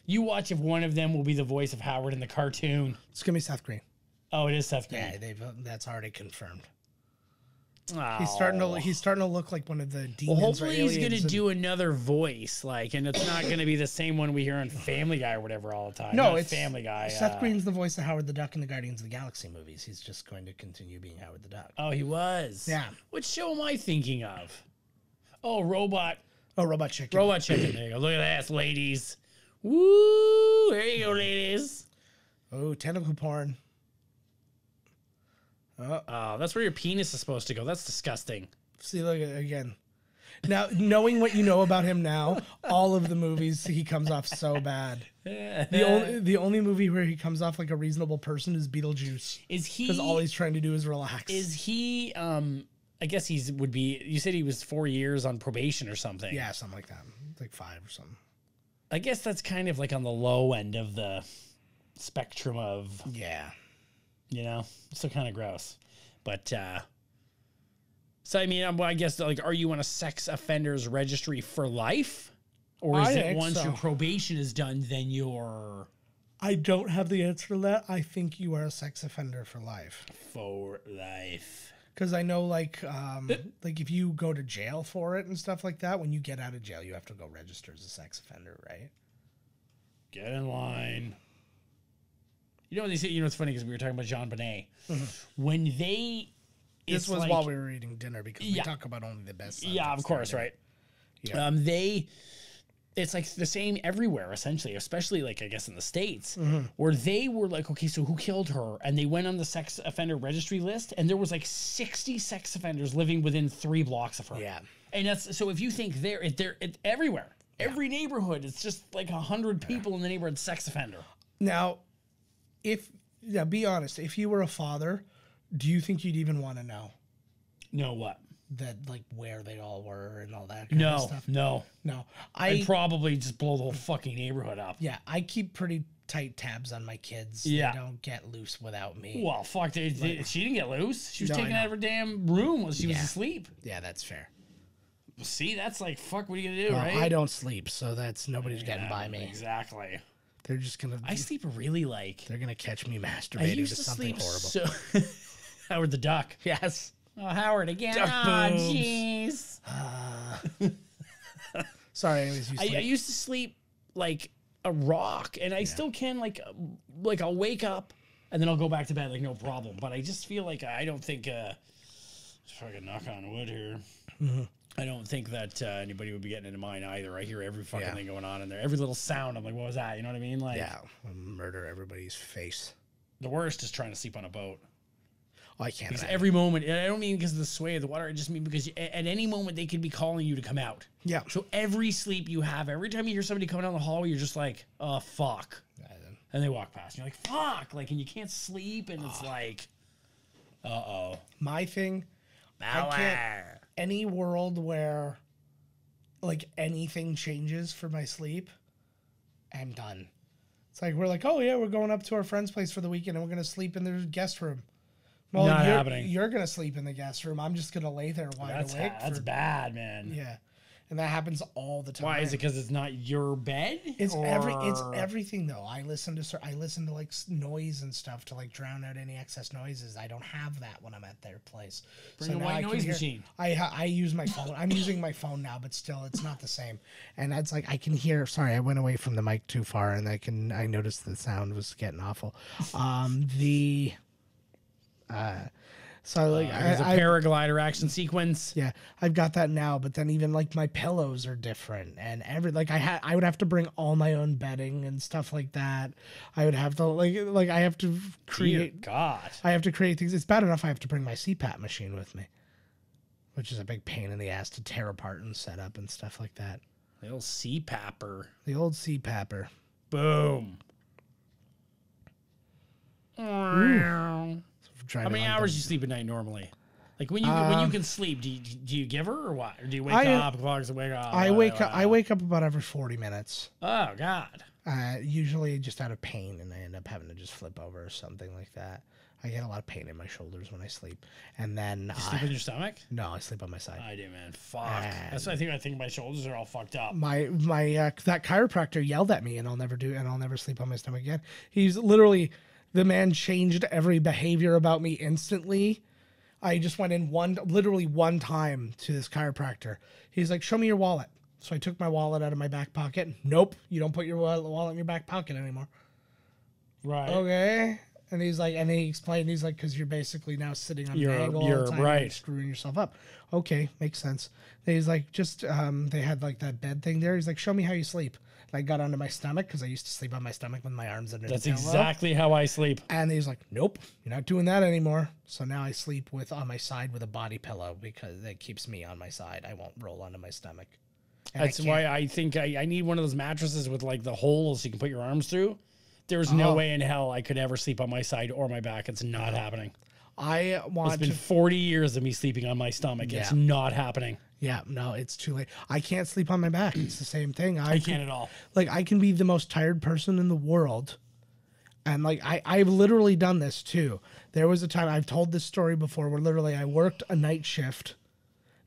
You watch if one of them will be the voice of Howard in the cartoon. It's going to be Seth Green. Oh, it is Seth Green. Yeah, that's already confirmed. Oh. He's starting to look like one of the demons. Well, hopefully he's going to do another voice, like, and it's not going to be the same one we hear on Family Guy or whatever all the time. No, Not it's Family Guy. Seth Green's the voice of Howard the Duck in the Guardians of the Galaxy movies. He's just going to continue being Howard the Duck. Oh, he was. Yeah. Which show am I thinking of? Oh, Robot Chicken. Robot Chicken. There you go. Look at that, ladies. Woo! There you go, ladies. Oh, tentacle porn. Oh, that's where your penis is supposed to go. That's disgusting. See, look again. Now, knowing what you know about him now, all of the movies he comes off so bad. The only movie where he comes off like a reasonable person is Beetlejuice. Is he? Because all he's trying to do is relax. Is he? I guess would be. You said he was 4 years on probation or something. Yeah, something like that. Like 5 or something. I guess that's kind of like on the low end of the spectrum of. Yeah. Still kind of gross, but so I mean, I guess like, are you on a sex offenders registry for life, or is it once your probation is done, then you're? I don't have the answer to that. I think you are a sex offender for life. For life, because I know, like if you go to jail for it and stuff like that, when you get out of jail, you have to go register as a sex offender, right? Get in line. You know, it's funny because we were talking about Jean Bonnet. When they... This was while we were eating dinner because we talk about only the best. Yeah, of course, right? Yeah. It's like the same everywhere, essentially, especially like, I guess, in the States, where they were like, okay, so who killed her? And they went on the sex offender registry list, and there was like 60 sex offenders living within 3 blocks of her. Yeah. And that's, so if you think they're everywhere, every neighborhood, it's just like 100 people in the neighborhood sex offender. Now, be honest, if you were a father, do you think you'd even want to know? Know what? That, like, where they all were and all that kind of stuff? No. I'd probably just blow the whole fucking neighborhood up. Yeah, I keep pretty tight tabs on my kids. Yeah. They don't get loose without me. Well, fuck, she didn't get loose. She was taken out of her damn room while she was asleep. Yeah, that's fair. See, that's like, fuck, what are you going to do, right? I don't sleep, so nobody's getting by me. Exactly. They're just going to... I sleep really like... They're going to catch me masturbating to something horrible. Howard the Duck. Yes. Oh, Howard again. Oh, jeez. Sorry, anyways, I used to sleep like a rock, and I still can, like I'll wake up, and then I'll go back to bed, like, no problem. But I just feel like I don't think... just fucking knock on wood here. I don't think that anybody would be getting into mine either. I hear every fucking thing going on in there. Every little sound, I'm like, what was that? You know what I mean? Like, yeah, murder everybody's face. The worst is trying to sleep on a boat. Oh, I can't. Because every moment, and I don't mean because of the sway of the water, I just mean because at any moment they could be calling you to come out. Yeah. So every sleep you have, every time you hear somebody coming down the hallway, you're just like, oh, fuck. And they walk past, and you're like, fuck. Like, and you can't sleep, and it's like, uh-oh. My thing, I can't... Any world where, like, anything changes for my sleep, I'm done. It's like, we're like, oh, yeah, we're going up to our friend's place for the weekend, and we're going to sleep in their guest room. Well, Not happening. You're going to sleep in the guest room. I'm just going to lay there wide awake. That's bad, man. Yeah. And that happens all the time. Why is it? Because it's not your bed? It's everything though. I listen to like noise and stuff to like drown out any excess noises. I don't have that when I'm at their place. Bring a white noise machine. I use my phone. I'm using my phone now, but still, it's not the same. And that's like I can hear. Sorry, I went away from the mic too far, and I noticed the sound was getting awful. So like there's a paraglider action sequence. Yeah, I've got that now, but then even like my pillows are different, and I would have to bring all my own bedding and stuff like that. I would have to like I have to create. Dear God, I have to create things. It's bad enough I have to bring my CPAP machine with me, which is a big pain in the ass to tear apart and set up and stuff like that. The old CPAPper. The old CPAPper. Boom. How many hours do you sleep at night normally? Like when you can sleep, do you give her or what? Or do you wake up? I wake up about every 40 minutes. Oh God. Usually just out of pain, and I end up having to just flip over or something like that. I get a lot of pain in my shoulders when I sleep, and then you sleep on your stomach? No, I sleep on my side. I do, man. Fuck. That's what I think my shoulders are all fucked up. My that chiropractor yelled at me, and I'll never sleep on my stomach again. He's literally The man changed every behavior about me instantly. I just went in literally one time to this chiropractor. He's like, show me your wallet. So I took my wallet out of my back pocket. Nope, you don't put your wallet in your back pocket anymore. Right. Okay. And he's like, and he explained, he's like, because you're basically now sitting on an angle all the time, right, and screwing yourself up. Okay, makes sense. And he's like, just they had like that bed thing there. He's like, show me how you sleep. And I got onto my stomach because I used to sleep on my stomach with my arms under. That's the pillow. exactly how I sleep. And he's like, nope, you're not doing that anymore. So now I sleep on my side with a body pillow because it keeps me on my side. I won't roll onto my stomach. And that's why I think I need one of those mattresses with like the holes you can put your arms through. There's no way in hell I could ever sleep on my side or my back. It's not happening. It's been 40 years of me sleeping on my stomach. Yeah. It's not happening. Yeah, no, it's too late. I can't sleep on my back. It's the same thing. I can't at all. Like, I can be the most tired person in the world. And like, I've literally done this too. There was a time, I've told this story before, where literally I worked a night shift,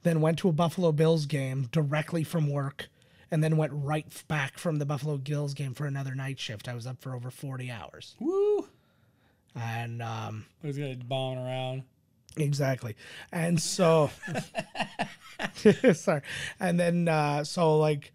then went to a Buffalo Bills game directly from work, and then went right back from the Buffalo Bills game for another night shift. I was up for over 40 hours. Woo! And I was gonna bombing around. Exactly. And so sorry. And then so like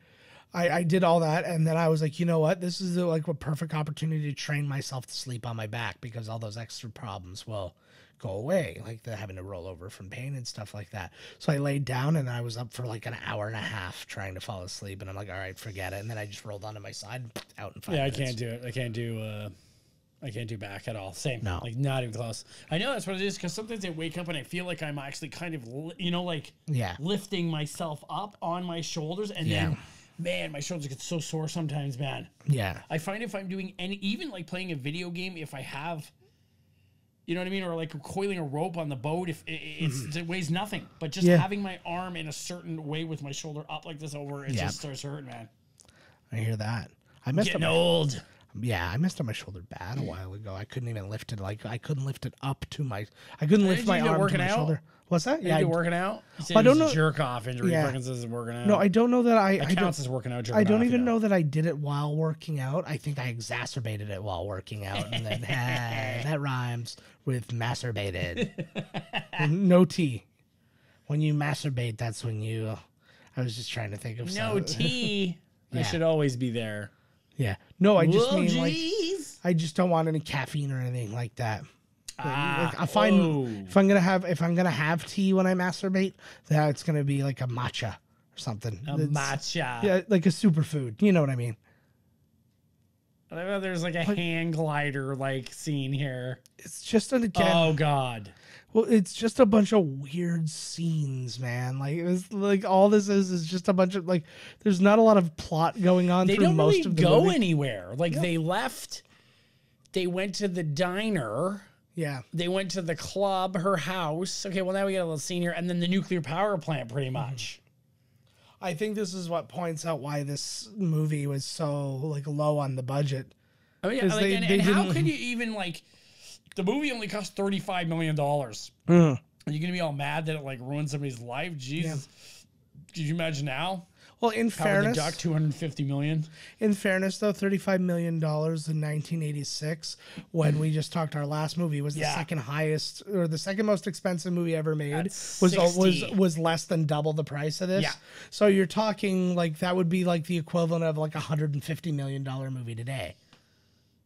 I did all that, and then I was like, you know what? This is like a perfect opportunity to train myself to sleep on my back, because all those extra problems will go away, like the having to roll over from pain and stuff like that. So I laid down and I was up for like an hour and a half trying to fall asleep, and I'm like, all right, forget it. And then I just rolled onto my side, out in 5 minutes. I can't do it. I can't do back at all. Same. No. Like, not even close. I know that's what it is, because sometimes I wake up and I feel like I'm actually kind of, lifting myself up on my shoulders. And then, man, my shoulders get so sore sometimes, man. Yeah. I find if I'm doing even like playing a video game, if I have, you know what I mean? Or like coiling a rope on the boat, if it weighs nothing. But just having my arm in a certain way with my shoulder up like this over, it just starts hurting, man. I hear that. I messed Getting up old. Yeah, I messed up my shoulder bad a while ago. I couldn't even lift it. Like, I couldn't lift it up to my. I couldn't lift my arm to my shoulder. What's that? Yeah, you working out. You said I don't know. Jerk off injury. Fucking says working out. No, I don't know that That counts as working out. I don't even know that I did it while working out. I think I exacerbated it while working out, and then that rhymes with masturbated. No T. When you masturbate, that's when you. I was just trying to think of no T. I should always be there. Yeah. No, I just mean like I just don't want any caffeine or anything like that. Like, I find if I'm gonna have tea when I masturbate, that it's gonna be like a matcha or something. Matcha. Yeah, like a superfood. You know what I mean? There's like a hang glider like scene here. It's just oh god. Well, it's just a bunch of weird scenes, man. Like, it was like all this is just a bunch of like. There's not a lot of plot going on. They through don't most really of the go movie. anywhere. Like they left. They went to the diner. Yeah. They went to the club, her house. Okay, well now we got a little scene here, and then the nuclear power plant, pretty much. I think this is what points out why this movie was so like low on the budget. I mean, like, and how could you even like? The movie only cost $35 million. Are you gonna be all mad that it like ruined somebody's life? Jesus, could you imagine now? Well, in fairness, the Duck $250 million. In fairness, though, $35 million in 1986, when we just talked our last movie, was the second highest or the second most expensive movie ever made. Was less than double the price of this. Yeah. So you're talking like that would be like the equivalent of like $150 million movie today.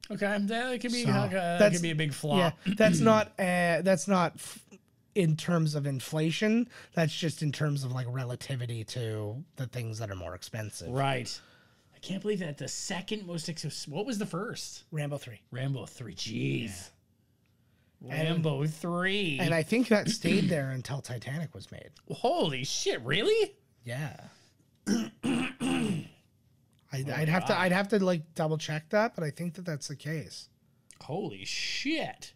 Okay, that could be that could be a big flop. Yeah, that's not in terms of inflation. That's just in terms of like relativity to the things that are more expensive. Right. I can't believe that the second most expensive. What was the first? Rambo 3. Rambo 3. Jeez. Yeah. Rambo 3. And I think that stayed there until Titanic was made. Holy shit! Really? Yeah. I'd have to like double check that, but I think that that's the case. Holy shit!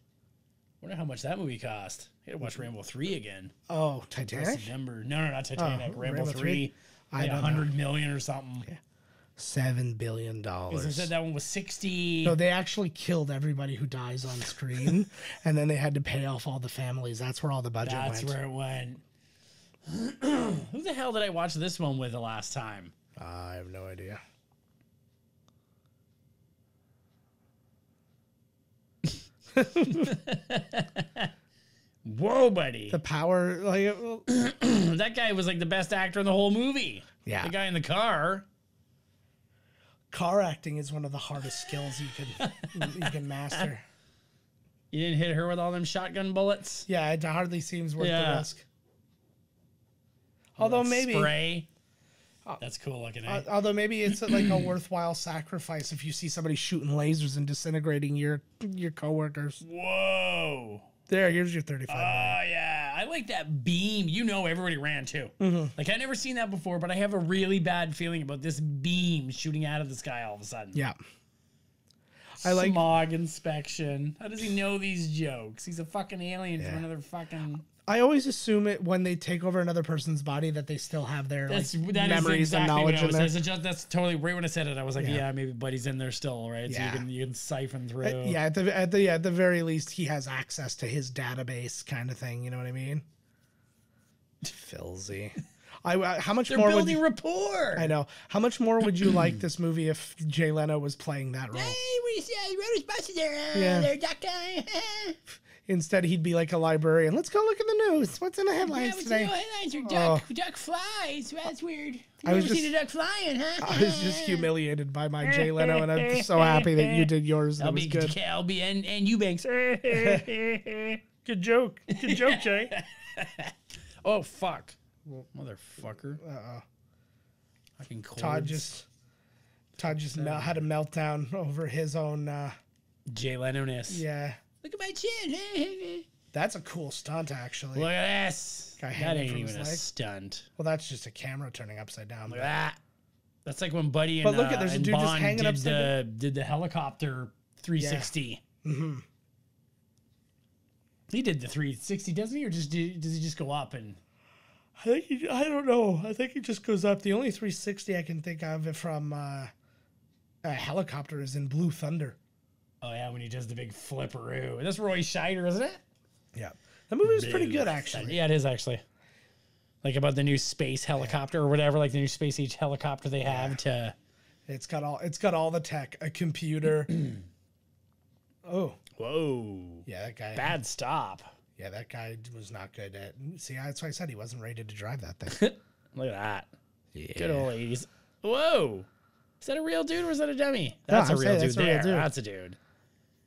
Wonder how much that movie cost. I gotta watch Rambo 3 again. Oh, Titanic? No, not Titanic. Rambo 3. Like $100 million or something. Yeah. $7 billion. Because they said that one was 60. No, they actually killed everybody who dies on screen, and then they had to pay off all the families. That's where all the budget went. That's where it went. Who the hell did I watch this one with the last time? I have no idea. Whoa, buddy. The power, like, That guy was like the best actor in the whole movie. Yeah. The guy in the car. car acting is one of the hardest skills you can master. You didn't hit her with all them shotgun bullets? Yeah, it hardly seems worth the Yeah. risk. Although That maybe, spray. That's cool looking. Eh? although maybe it's like a worthwhile sacrifice if you see somebody shooting lasers and disintegrating your coworkers. Whoa. There, here's your 35 million. Oh, yeah. I like that beam. You know everybody ran, too. Like, I've never seen that before, but I have a really bad feeling about this beam shooting out of the sky all of a sudden. Yeah. I like Smog inspection. How does he know these jokes? He's a fucking alien from another fucking... I always assume it when they take over another person's body that they still have their That memories is exactly and knowledge what in I there. was. That's totally right when I said it. I was like, yeah, maybe Buddy's in there still, right? Yeah. So you can siphon through. Yeah, at the very least, he has access to his database, kind of thing. You know what I mean? Filzy. How much They're more building would rapport. I know? How much more would you like this movie if Jay Leno was playing that role? Hey, what do you say? Rose Yeah. there, duck guy. Instead, he'd be like a librarian. Let's go look at the news. What's in the headlines today? headlines are duck flies. That's weird. You I was never just- seen a duck flying, huh? I was just humiliated by my Jay Leno, and I'm so happy that you did yours. That was good. LB and Eubanks. Good joke. Good joke, Jay. Oh, fuck. Motherfucker. Fucking cords. Todd just had a meltdown over his own. Jay Leno-ness. Yeah, Look at my chin. that's a cool stunt, actually. Look at this. Guy That hanging ain't from even his a leg. stunt. Well, that's just a camera turning upside down. Look at that. That's like when Buddy But and, look at- there's a and dude just Bond hanging upside did the helicopter 360. Mm-hmm. He did the 360, doesn't he? Or does he just go up and... I don't know. I think it just goes up. The only 360 I can think of from a helicopter is in Blue Thunder. Oh, yeah, when he does the big flipperoo. That's Roy Scheider, isn't it? Yeah, the movie was pretty good, actually. Yeah, it is, actually. Like about the new space helicopter or whatever, like the new space age helicopter they have to... It's got all the tech, a computer. Oh, Whoa. yeah, that guy. Bad stop. Yeah, that guy was not good at. See, that's why I said he wasn't rated to drive that thing. Look at that. Yeah. Good old 80s. Whoa. Is that a real dude or is that a dummy? No, That's a I'd real say dude that's a real there. dude. That's a dude.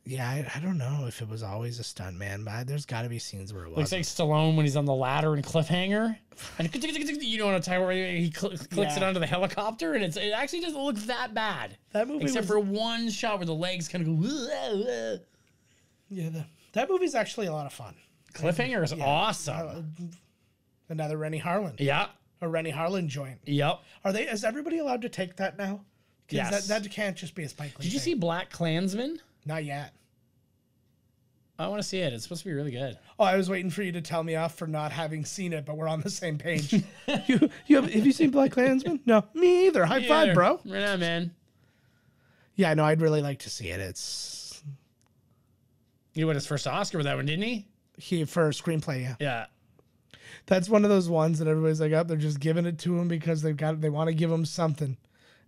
Yeah, I don't know if it was always a stunt man, but there's got to be scenes where it Looks was. like Stallone when he's on the ladder in Cliffhanger. And you know what I'm talking about? Where he clicks it Yeah. onto the helicopter, and it actually doesn't look that bad. That movie Except was- for one shot where the legs kind of go. Yeah, that movie's actually a lot of fun. Cliffhanger is awesome. Another Rennie Harlan. Yep. A Rennie Harlan joint. Yep. Is everybody allowed to take that now? 'Cause Yes. That can't just be a Spike Lee Did you see thing. Black Klansman? Not yet. I want to see it. It's supposed to be really good. Oh, I was waiting for you to tell me off for not having seen it, but we're on the same page. have you seen Black Klansman? No, me either. High five, bro. Right on, man. Yeah, no, I'd really like to see it. It's He won his first Oscar with that one, didn't he? for screenplay. Yeah, Yeah. that's one of those ones that everybody's like, oh, they're just giving it to him because they want to give him something.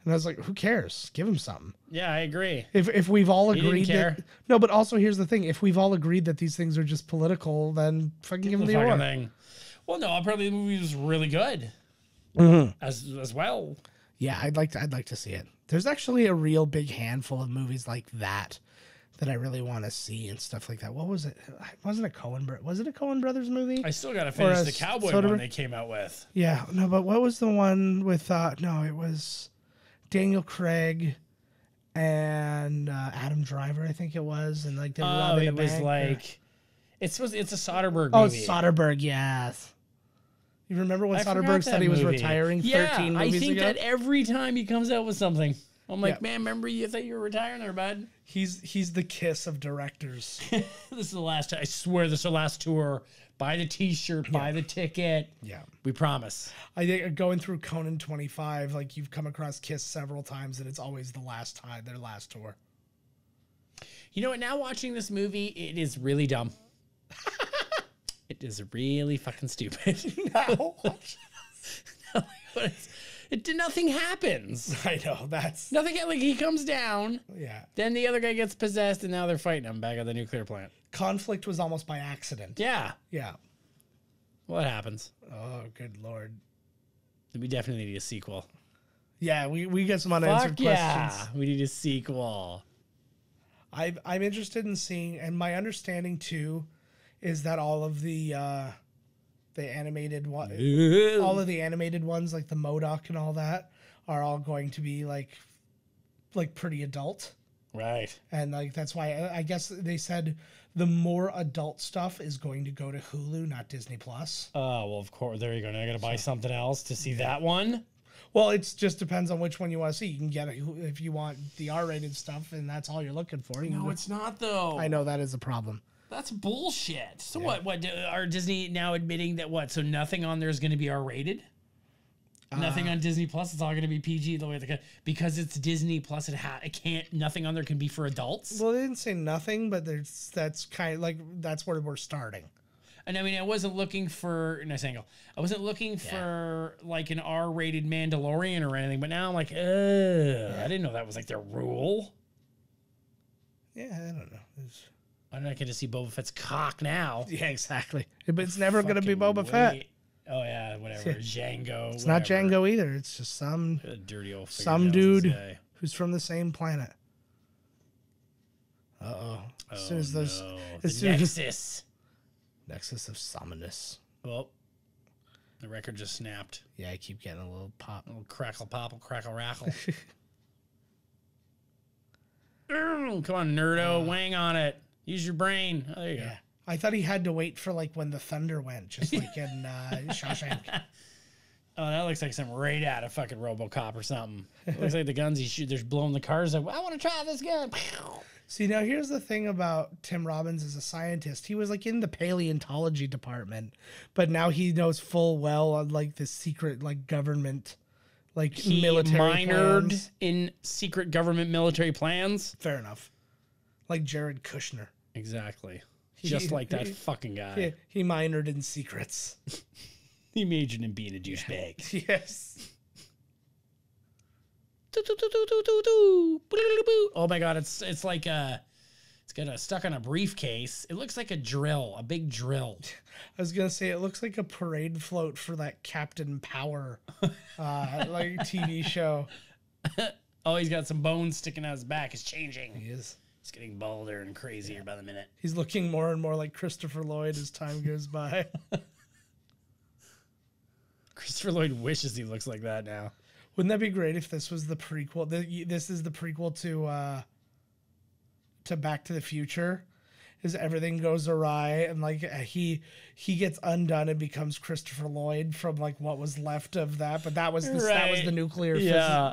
And I was like, who cares? Give him something. Yeah, I agree. If we've all didn't agreed care. that no, but also here's the thing: if we've all agreed that these things are just political, then fucking give him the fucking award. thing. Well, no, apparently the movie was really good as well. Yeah, I'd like to see it. There's actually a real big handful of movies like that I really want to see and stuff like that. What was it? Wasn't it Was it a Coen Brothers movie? I still got to finish a the cowboy Soderbergh? one they came out with. Yeah, no, but what was the one with? No, it was Daniel Craig and Adam Driver, I think it was, and like they were Oh, robbing a it was bank, or- like it's a Soderbergh Oh, movie. Soderbergh, yes. You remember when I forgot Soderbergh said that he was movie. retiring 13 Yeah, movies I think ago? that every time he comes out with something, I'm like, Yeah. man, remember you thought you were retiring there, bud? He's the Kiss of directors. This is the last. I swear, this is the last tour. Buy the T-shirt. Buy the ticket. Yeah. We promise. I think going through Conan 25, like you've come across Kiss several times, and it's always the last time, their last tour. You know what? Now watching this movie, it is really dumb. It is really fucking stupid. No. Nothing happens. I know that's Nothing. Like he comes down. yeah. Then the other guy gets possessed, and now they're fighting him back at the nuclear plant. Conflict was almost by accident. Yeah. Yeah. What happens? Oh, good Lord. We definitely need a sequel. Yeah, we get some unanswered questions. We need a sequel. I'm interested in seeing, and my understanding too is that all of the animated all of the animated ones, like the MODOK and all that, are all going to be like pretty adult. Right. And like that's why I guess they said the more adult stuff is going to go to Hulu, not Disney Plus. Oh, well, of course. There you go. Now I got to buy something else to see that one. Well, it just depends on which one you want to see. You can get it if you want the R-rated stuff, and that's all you're looking for. No, it's not, though. I know that is a problem. That's bullshit. So what are Disney now admitting that what? So nothing on there is going to be R-rated? Nothing on Disney Plus. It's all going to be PG the way because it's Disney Plus. It can't. Nothing on there can be for adults. Well, they didn't say nothing, but that's kind of like that's where we're starting. And I mean, I wasn't looking for I wasn't looking for like an R-rated Mandalorian or anything. But now I'm like, I didn't know that was like their rule. Yeah, I don't know. I'm not going to see Boba Fett's cock now. Yeah, exactly. But it's never going to be Boba Fett. Oh yeah, whatever. Django. It's not Django either. It's just some dirty old dude who's from the same planet. As soon as those Nexus of Summonus. Well, the record just snapped. Yeah, I keep getting a little pop. A little crackle pop, crackle rackle. Come on, nerdo, wang on it. Use your brain. Oh, there you go. I thought he had to wait for like when the thunder went, just like in Shawshank. Oh, that looks like something right out of fucking RoboCop or something. It looks like the guns he shoots, they're blowing the cars up. I want to try this gun. See, now here's the thing about Tim Robbins as a scientist. He was like in the paleontology department, but now he knows full well on like the secret like government, like he military minored plans. in secret government military plans. Fair enough. Like Jared Kushner. Exactly. Just like that fucking guy. He minored in secrets. He majored in being a douchebag. Yes. Oh my god, it's like it's got stuck on a briefcase. It looks like a drill, a big drill. I was gonna say it looks like a parade float for that Captain Power like TV show. Oh, he's got some bones sticking out his back. It's changing. He is. It's getting bolder and crazier by the minute. He's looking more and more like Christopher Lloyd as time goes by. Christopher Lloyd wishes he looks like that now. Wouldn't that be great if this was the prequel? This is the prequel to Back to the Future. Is everything goes awry and like he gets undone and becomes Christopher Lloyd from like what was left of that, but that was the nuclear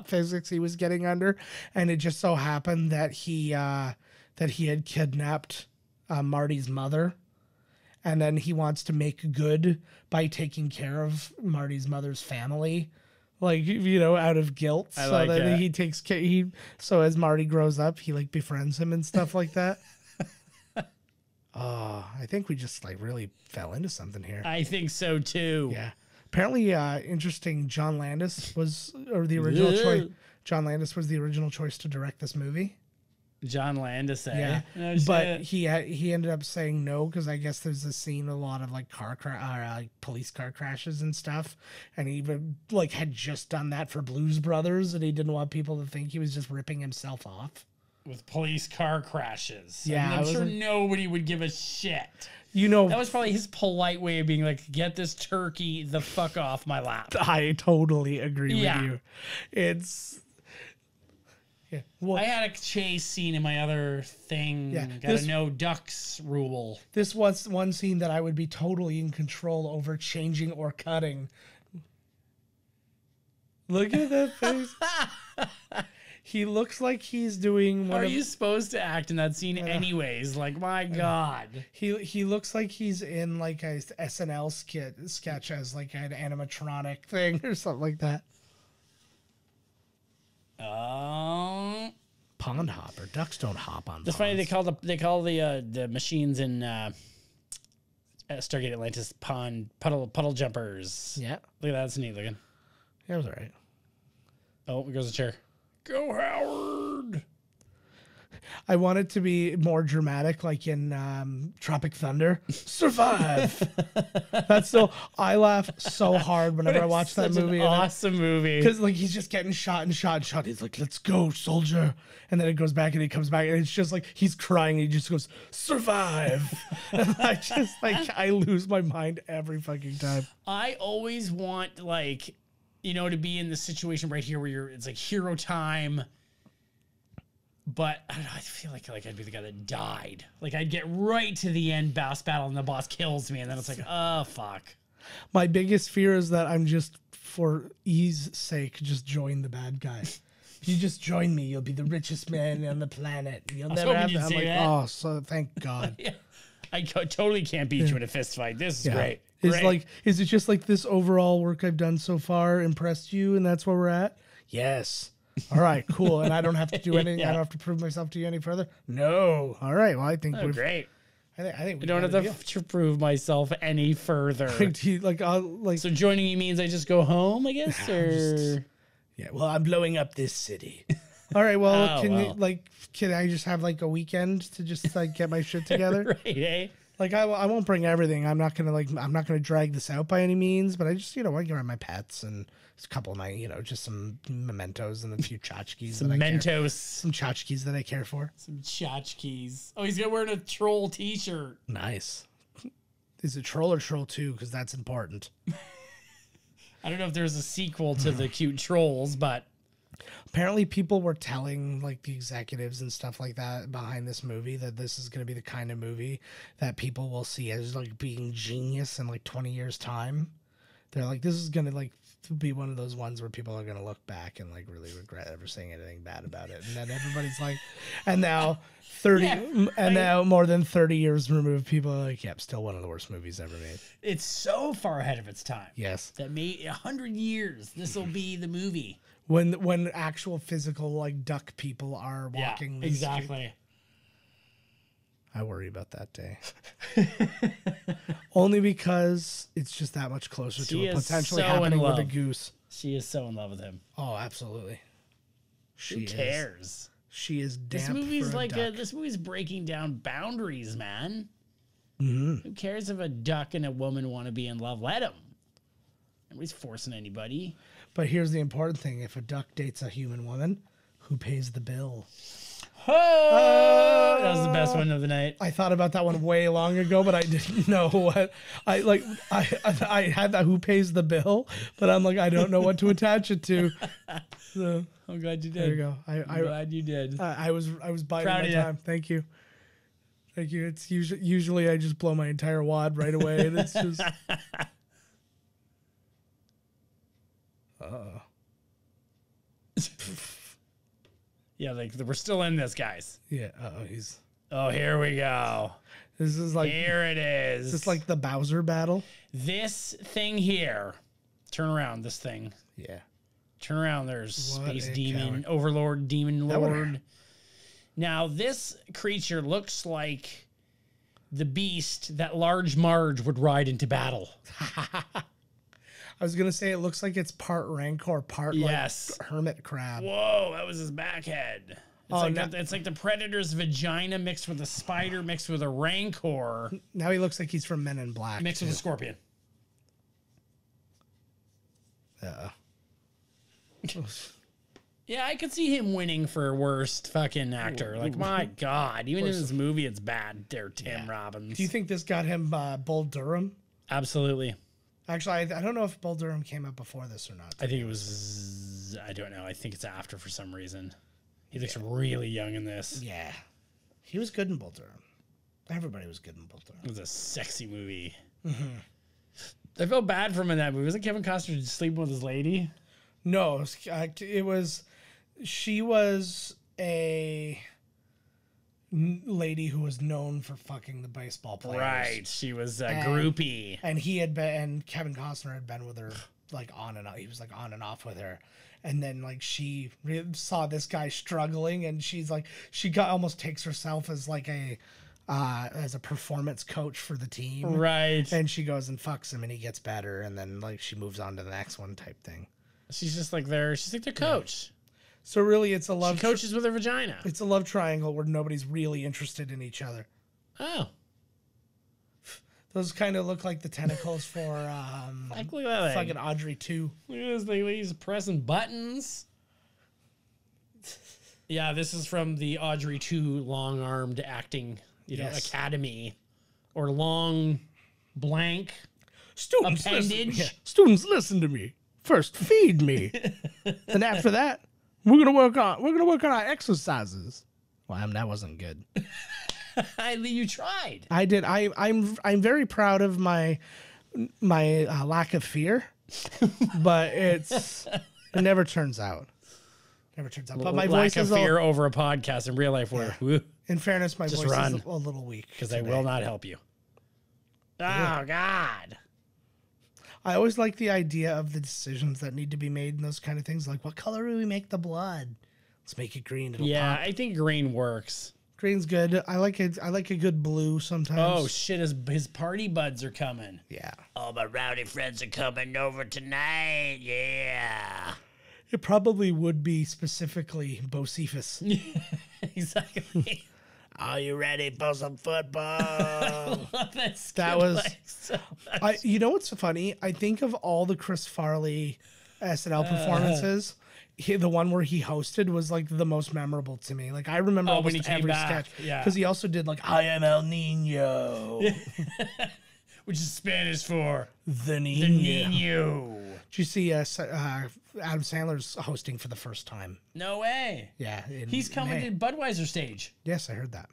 physics he was getting under, and it just so happened that he had kidnapped Marty's mother, and then he wants to make good by taking care of Marty's mother's family. Like, you know, out of guilt. He takes care. So as Marty grows up, he like befriends him and stuff like that. Oh, I think we just like really fell into something here. I think so too. Yeah. Apparently, interesting. John Landis was the original choice. John Landis was the original choice to direct this movie. John Landis, yeah, but he ended up saying no because I guess there's a scene, a lot of like police car crashes and stuff, and he even like had just done that for Blues Brothers, and he didn't want people to think he was just ripping himself off with police car crashes. Yeah, I mean, I'm sure nobody would give a shit. You know, that was probably his polite way of being like, "Get this turkey the fuck off my lap." I totally agree with you. It's. Yeah. Well, I had a chase scene in my other thing. Yeah, got a no ducks rule. This was one scene that I would be totally in control over changing or cutting. Look at that face. He looks like he's doing How are you supposed to act in that scene anyways? Like, my God. He looks like he's in like a SNL sketch as like an animatronic thing or something like that. Pond hopper. Ducks don't hop on. That's funny. They call the machines in Stargate Atlantis puddle jumpers. Yeah. Look at that. That's neat looking. Yeah, it was all right. Oh, here goes the chair. Go, Howard. I want it to be more dramatic, like in Tropic Thunder. Survive. That's still. I laugh so hard whenever I watch that movie. Awesome movie. Because like he's just getting shot and shot and shot. He's like, "Let's go, soldier!" And then it goes back and he comes back and it's just like he's crying. And he just goes, "Survive!" And I just like I lose my mind every fucking time. I always want like, you know, to be in the situation right here where it's like hero time. But I don't know, I feel like I'd be the guy that died. Like I'd get right to the end boss battle and the boss kills me and then it's like, oh fuck. My biggest fear is that I'm just, for ease sake, just join the bad guy. If you just join me, you'll be the richest man on the planet. You'll never have. I'm like, oh, so thank God. Yeah. I totally can't beat you in a fist fight. This is great. Is it just like this overall work I've done so far impressed you, and that's where we're at? Yes. All right, cool. And I don't have to do anything. Yeah. I don't have to prove myself to you any further. No. All right. Well, I think we're great. I think I don't have to prove myself any further. So joining you means I just go home, I guess, or yeah. Well, I'm blowing up this city. All right. Well, can I just have like a weekend to just like get my shit together? Right. Eh? Like I won't bring everything. I'm not gonna drag this out by any means. But I just I can grab my pets and a couple of my just some mementos and a few tchotchkes. Some tchotchkes that I care for. Some tchotchkes. Oh, he's wearing a troll T-shirt. Nice. Is it Troll or Troll 2? Because that's important. I don't know if there's a sequel to the cute trolls, but apparently people were telling like the executives and stuff like that behind this movie that this is going to be the kind of movie that people will see as like being genius in like 20 years time. They're like, this is going to like be one of those ones where people are going to look back and like really regret ever saying anything bad about it. And then everybody's like, and now now more than 30 years removed, people are like, yep, still one of the worst movies ever made. It's so far ahead of its time. Yes. That 100 years, this will be the movie. When actual physical like duck people are walking. Yeah, exactly. Street. I worry about that day. Only because it's just that much closer to it potentially happening with a goose. She is so in love with him. Oh, absolutely. Who cares? She is damp. This movie's for a duck. This movie's breaking down boundaries, man. Mm-hmm. Who cares if a duck and a woman want to be in love? Let them. Nobody's forcing anybody. But here's the important thing: if a duck dates a human woman, who pays the bill? Oh, that was the best one of the night. I thought about that one way long ago, but I didn't know what I had that who pays the bill, but I'm like I don't know what to attach it to. So I'm glad you did. There you go. I'm glad you did. I was biding my time. Thank you. It's usually I just blow my entire wad right away, and it's just. Yeah, like we're still in this, guys. Yeah. Oh, here we go. This is like. Here it is. Is this like the Bowser battle? This thing here. Turn around. This thing. Yeah. Turn around. There's Space Demon, Overlord, Demon Lord. Now this creature looks like the beast that Large Marge would ride into battle. I was gonna say it looks like it's part Rancor, part like hermit crab. Whoa, that was his back head. It's like the Predator's vagina mixed with a spider mixed with a Rancor. Now he looks like he's from Men in Black. Mixed with a scorpion. Yeah, I could see him winning for worst fucking actor. Like, my God, even in this movie, it's bad. There, Tim Robbins. Do you think this got him Bull Durham? Absolutely. Actually, I don't know if Bull Durham came out before this or not. I think it was. I don't know. I think it's after for some reason. He looks really young in this. Yeah, he was good in Bull Durham. Everybody was good in Bull Durham. It was a sexy movie. Mm-hmm. I felt bad for him in that movie. Wasn't Kevin Costner sleeping with his lady? No, it was. She was a lady who was known for fucking the baseball players. Right, she was a groupie, and he had been, and Kevin Costner had been with her like on and off. He was like on and off with her, and then like she saw this guy struggling, and she's like, almost takes herself as like as a performance coach for the team, right? And she goes and fucks him, and he gets better, and then like she moves on to the next one type thing. She's just like their coach. So really, it's a love. She coaches with her vagina. It's a love triangle where nobody's really interested in each other. Oh. Those kind of look like the tentacles for Like, look at that fucking Audrey 2. Look at this thing. He's pressing buttons. Yeah, this is from the Audrey 2 long-armed acting, academy, or long blank Students, appendage. Students, listen to me. First, feed me, and after that, we're gonna work on our exercises. Well, that wasn't good. You tried. I did. I'm very proud of my lack of fear, but it never turns out. But my voice lack of is fear over a podcast in real life. Where, in fairness, my just voice run. is a little weak because I will not help you. Oh God. I always like the idea of the decisions that need to be made in those kind of things. Like, what color do we make the blood? Let's make it green. It'll pop. I think green works. Green's good. I like it. I like a good blue sometimes. Oh shit! His party buds are coming. Yeah. All my rowdy friends are coming over tonight. Yeah. It probably would be specifically Bocephus. Exactly. Are you ready for some football? I love That was. like, so much. You know what's funny? I think of all the Chris Farley SNL performances, the one where he hosted was like the most memorable to me. Like I remember when he almost came every back, sketch. yeah. Because he also did like I am El Nino. Which is Spanish for The Nino. the Nino. Did you see Adam Sandler's hosting for the first time? No way. Yeah. He's coming to Budweiser stage. Yes, I heard that.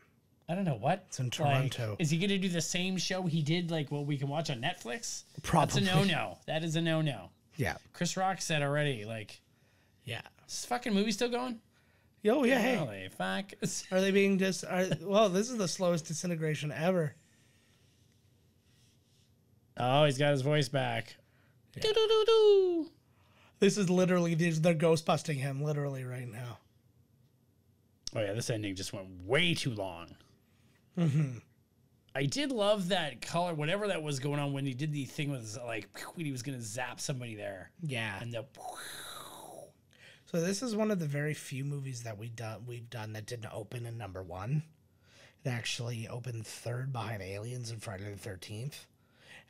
I don't know what. It's in Toronto. Is he going to do the same show he did, like what we can watch on Netflix? Probably. That's a no-no. That is a no-no. Yeah. Chris Rock said already, like, Yeah. is this fucking movie still going? Oh, yeah, hey. Holy fuck. Are they being well, this is the slowest disintegration ever. Oh, he's got his voice back. Yeah. Do-do-do-do. This is literally, they're ghostbusting him literally right now. Oh, yeah, this ending just went way too long. Mm-hmm. I did love that color, whatever that was going on when he did the thing with, like, when he was going to zap somebody there. Yeah. And the... So this is one of the very few movies that we've done that didn't open in number 1. It actually opened 3rd behind Aliens and Friday the 13th.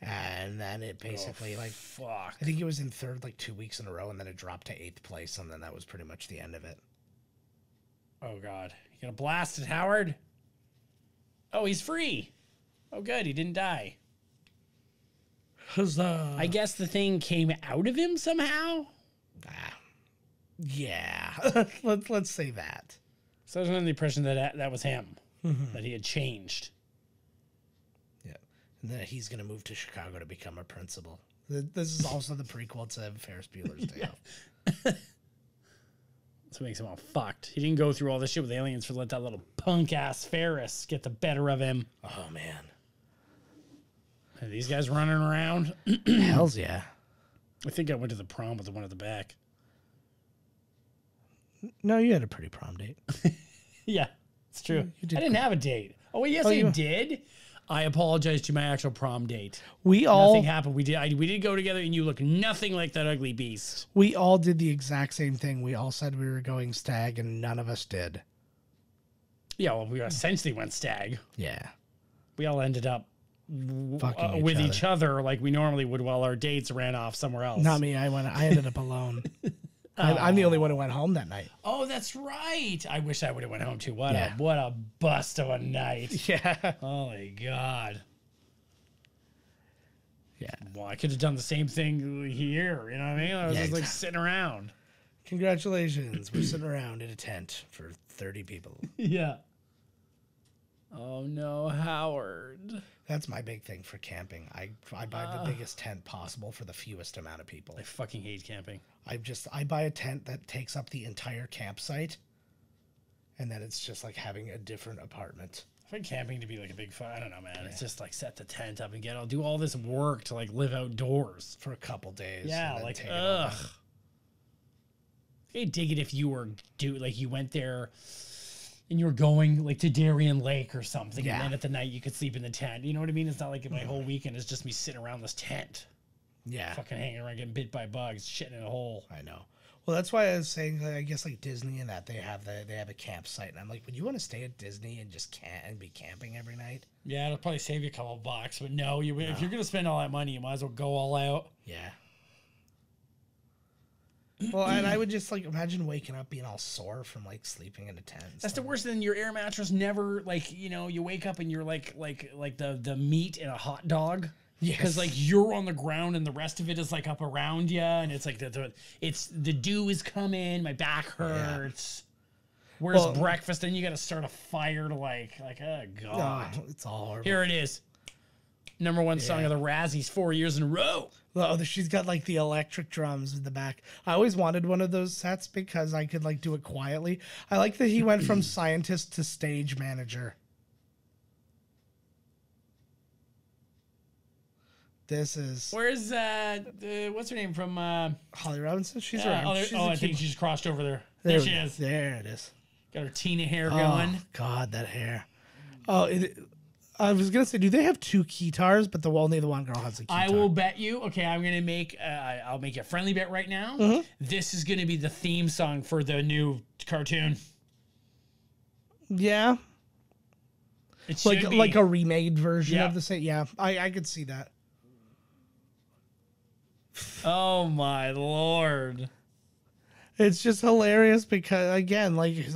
And then it basically fuck. I think it was in 3rd like 2 weeks in a row, and then it dropped to 8th place, and then that was pretty much the end of it. Oh God, you gonna blast it, Howard? Oh, he's free. Oh good, he didn't die. Huzzah. I guess the thing came out of him somehow. Yeah. let's say that. So I was under the impression that that was him, that he had changed. Yeah. And then he's going to move to Chicago to become a principal. This is also the prequel to Ferris Bueller's Day Off. So it makes him all fucked. He didn't go through all this shit with aliens for let that little punk ass Ferris get the better of him. Oh, man. Are these guys running around? Hells yeah. I think I went to the prom with the one at the back. No, you had a pretty prom date. Yeah, it's true. You did I didn't have a date. Oh, yes, I did. I apologize to my actual prom date. Nothing happened. We did go together, and you look nothing like that ugly beast. We all did the exact same thing. We all said we were going stag, and none of us did. Yeah, well, we essentially went stag. Yeah. We all ended up with each other like we normally would while our dates ran off somewhere else. Not me. I ended up alone. I'm the only one who went home that night. Oh, that's right. I wish I would have went home too. What a bust of a night. Yeah. Holy God. Yeah. Well, I could have done the same thing here. You know what I mean? I was just like sitting around. Congratulations. We're sitting around in a tent for 30 people. Yeah. Oh no, Howard. That's my big thing for camping. I buy the biggest tent possible for the fewest amount of people. I fucking hate camping. I buy a tent that takes up the entire campsite, and then it's just like having a different apartment. I find camping to be like a big fun. I don't know, man. Yeah. It's just like set the tent up and I'll do all this work to like live outdoors for a couple days. Yeah, like ugh. I'd dig it if you were you went there and you were going like to Darien Lake or something, and then at the night you could sleep in the tent. You know what I mean? It's not like my whole weekend is just me sitting around this tent. Yeah. Fucking hanging around getting bit by bugs, shitting in a hole. I know. Well, that's why I was saying, I guess like Disney and that they have a campsite, and I'm like, would you want to stay at Disney and just be camping every night? Yeah, it'll probably save you a couple bucks, but no, if you're gonna spend all that money, you might as well go all out. Yeah. Well, and I would just like imagine waking up being all sore from like sleeping in a tent. That's the worst thing. Your air mattress never like you wake up and you're like the meat in a hot dog. Yes. Because like you're on the ground and the rest of it is like up around you, and it's like the dew is coming. My back hurts. Yeah. Where's breakfast? And you got to start a fire to like oh god, it's all horrible. Here it is, #1 song of the Razzies 4 years in a row. Oh, she's got like the electric drums in the back. I always wanted one of those sets because I could like do it quietly. I like that he went from scientist to stage manager. This is... Where's what's her name from... Holly Robinson? She's around. I think she's crossed over there. There she is. There it is. Got her Tina hair going. God, that hair. Oh, I was going to say, do they have 2 guitars, but only the one girl has a guitar? I will bet you. Okay, I'm going to make... I'll make a friendly bet right now. Mm-hmm. This is going to be the theme song for the new cartoon. Yeah. It should be. Like a remade version of the same... Yeah, I could see that. Oh my Lord. It's just hilarious because again, like it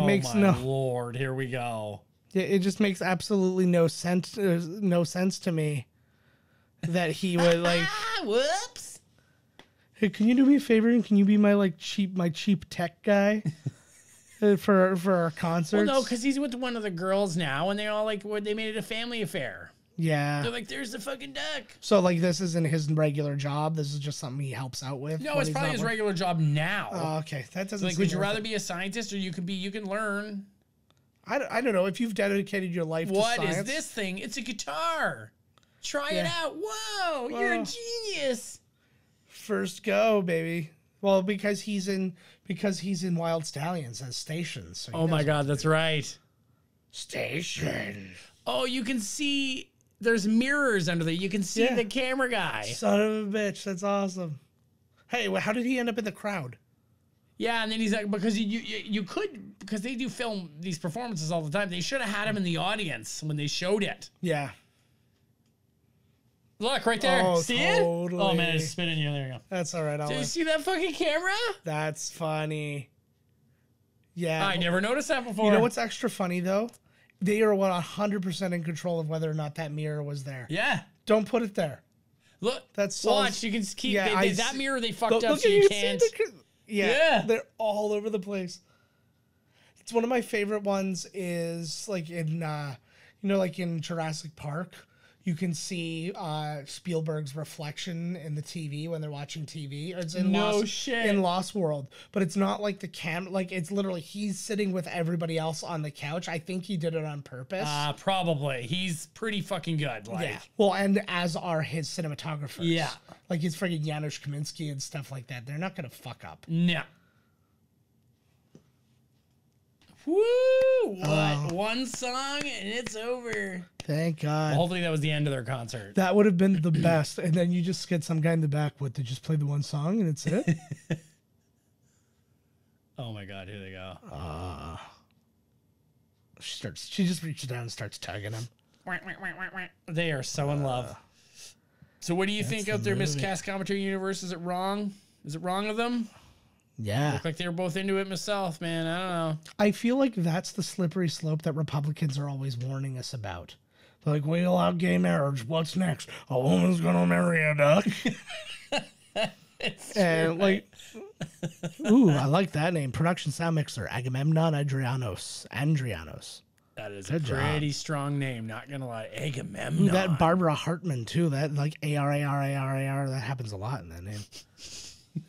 makes no Lord, here we go. It just makes absolutely no sense to me that he would like whoops. Hey, can you do me a favor and can you be my cheap tech guy for our concerts? Well, no, because he's with one of the girls now and they all they made it a family affair. Yeah. They're like, there's the fucking duck. So, like, this isn't his regular job. This is just something he helps out with. No, it's probably his regular job now. Oh, okay. That doesn't like, would you rather be a scientist or you can learn? I don't know. If you've dedicated your life to science. What is this thing? It's a guitar. Try it out. Whoa, you're a genius. First go, baby. Well, because he's in Wild Stallions as stations. So oh, my God. That's right. Station. Oh, you can see... There's mirrors under there. You can see the camera guy. Son of a bitch. That's awesome. Hey, how did he end up in the crowd? Yeah, and then he's like, because you could, because they do film these performances all the time. They should have had him in the audience when they showed it. Yeah. Look, right there. Oh, see totally. it? Oh, man, it's spinning you. There you go. That's all right. Did you see that fucking camera? That's funny. Yeah. I never noticed that before. You know what's extra funny, though? They are 100% in control of whether or not that mirror was there. Yeah. Don't put it there. Look. That's watch. You can keep that mirror they fucked up so you can't. Yeah. They're all over the place. It's one of my favorite ones is like in like in Jurassic Park. You can see Spielberg's reflection in the TV when they're watching TV. Or it's in in Lost World, but it's not like the like it's literally he's sitting with everybody else on the couch. I think he did it on purpose. Probably. He's pretty fucking good. Like. Yeah. Well, and as are his cinematographers. Yeah. Like his friggin' Janusz Kaminski and stuff like that. They're not gonna fuck up. No. Woo! What? One song and it's over. Thank God. Well, hopefully that was the end of their concert. That would have been the best. And then you just get some guy in the back. What? They just play the one song and it's it? Oh my God! Here they go. She just reaches down and starts tugging him. They are so in love. So what do you think out there, Miscast Commentary Universe? Is it wrong? Is it wrong of them? Yeah. Look like they were both into it myself, man. I don't know. I feel like that's the slippery slope that Republicans are always warning us about. They're like, we allow gay marriage. What's next? A woman's going to marry a duck? And like, ooh, I like that name. Production sound mixer, Agamemnon Andrianos. That is a pretty strong name, not going to lie. Agamemnon. That Barbara Hartman, too. That like A-R-A-R-A-R-A-R. That happens a lot in that name.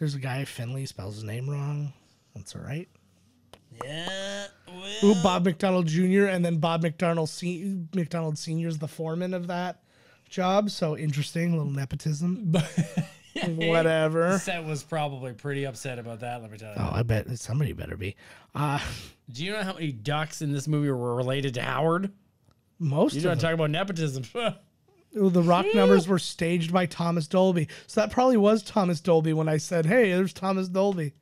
There's a guy, Finley, spells his name wrong. That's all right. Yeah. Well. Ooh, Bob McDonald Jr. and then Bob McDonald Sr. is the foreman of that job. So interesting, a little nepotism. Whatever. Set was probably pretty upset about that, let me tell you. Oh, I bet somebody better be. Do you know how many ducks in this movie were related to Howard? Most You of don't them. talk about nepotism. The rock numbers were staged by Thomas Dolby. So that probably was Thomas Dolby when I said, hey, there's Thomas Dolby.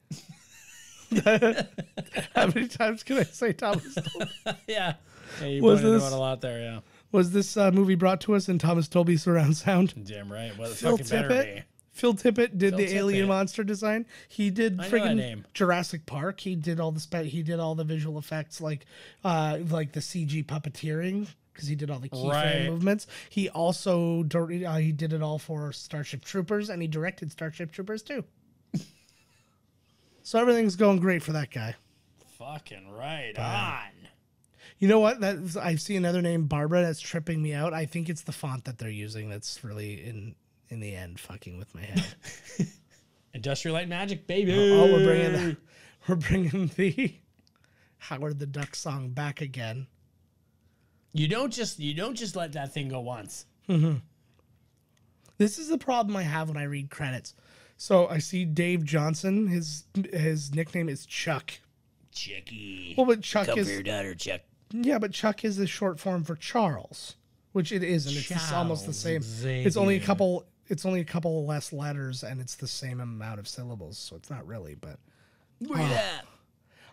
How many times can I say Thomas Dolby? Yeah. You Was pointed this- out a lot there, yeah. Was this movie brought to us in Thomas Dolby surround sound? Damn right. Well, it Phil fucking better be. Tippett. Phil Tippett did Phil the alien Tippett. monster design. He did I know that friggin' name. Jurassic Park. He did all the he did all the visual effects, like the CG puppeteering, because he did all the keyframe Right. movements. He also he did it all for Starship Troopers, and he directed Starship Troopers too. So everything's going great for that guy. Fucking right on. You know what? I see another name, Barbara, that's tripping me out. I think it's the font that they're using that's really in the end fucking with my head. Industrial Light and Magic, baby. Oh, we're bringing the Howard the Duck song back again. You don't just let that thing go once. This is the problem I have when I read credits. So I see Dave Johnson. His nickname is Chuck. Chucky. Well, but Chuck Come is for your daughter, Chuck. yeah, but Chuck is the short form for Charles, which it is, and it's almost the same. It's only a couple. It's only a couple less letters, and it's the same amount of syllables. So it's not really, but Look at that.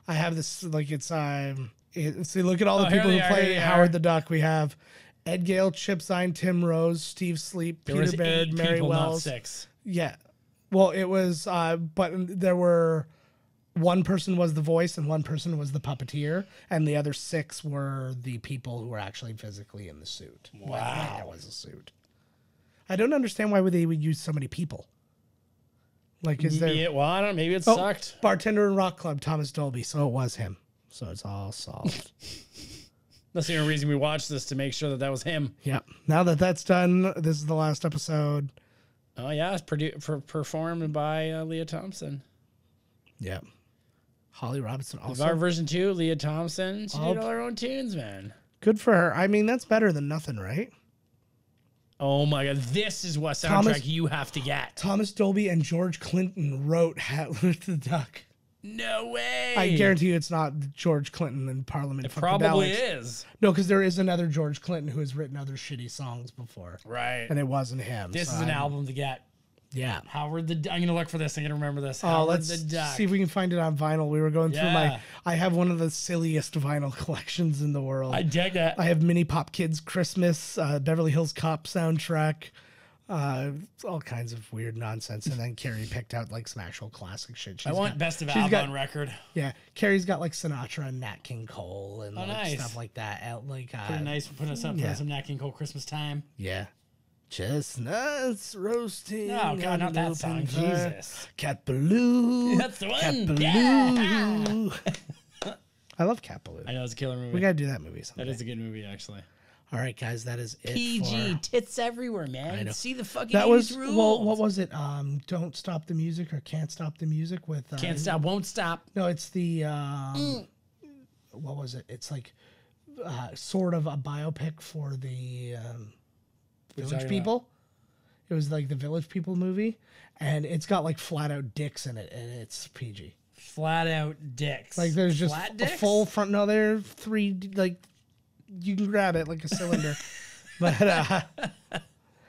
I have this like it's see, look at all the here people they who are, play here they Howard are. the Duck. We have Ed Gale, Chip Zien, Tim Rose, Steve Sleep, There Peter was Baird, 8 Mary people, not Wells. 6. Yeah. Well, it was, but there were, one person was the voice and one person was the puppeteer, and the other 6 were the people who were actually physically in the suit. Wow. That was a suit. I don't understand why they would use so many people. Like, is there... Yeah, well, I don't know. Maybe it Oh, sucked. Bartender in Rock Club, Thomas Dolby. So it was him. So it's all solved. That's the only reason we watched this, to make sure that was him. Yeah. Now that that's done, this is the last episode. Oh, yeah. It's performed by Leah Thompson. Yeah. Holly Robinson Also, our version 2, Leah Thompson. She did all her own tunes, man. Good for her. I mean, that's better than nothing, right? Oh, my God. This is what soundtrack you have to get. Thomas Dolby and George Clinton wrote Howard the Duck. No way. I guarantee you it's not George Clinton in Parliament. It probably is. No, because there is another George Clinton who has written other shitty songs before. Right. And it wasn't him. This is an album to get. Yeah. Howard the Duck. I'm going to look for this. I'm going to remember this. Oh, Howard let's the Duck. see if we can find it on vinyl. We were going through Yeah. I have one of the silliest vinyl collections in the world. I dig that. I have Mini Pop Kids Christmas, Beverly Hills Cop soundtrack, all kinds of weird nonsense. And then Carrie picked out like some actual classic shit. I want Best of she's Album got- on record. Yeah, Carrie's got like Sinatra and Nat King Cole and like nice. stuff like that. Like Pretty nice. Put us up for some Nat King Cole Christmas time. yeah, chestnuts roasting. Oh, God, on not an that open song. fire. Jesus. Cat Ballou. That's the Cat one. Ballou. Yeah. I love Cat Ballou. I know it's a killer movie. We gotta do that movie someday. That is a good movie, actually. All right, guys, that is it. PG for- tits everywhere, man. I know. See the fucking That was 80s rules. well. What was it? Don't stop the music or can't stop the music with. Can't stop, won't stop. No, it's the. What was it? It's like sort of a biopic for the Village talking People. It was like the Village People movie, and it's got like flat out dicks in it, and it's PG. Flat out dicks. Like there's just Flat a dicks? full front. No, they're 3 like you can grab it like a cylinder. But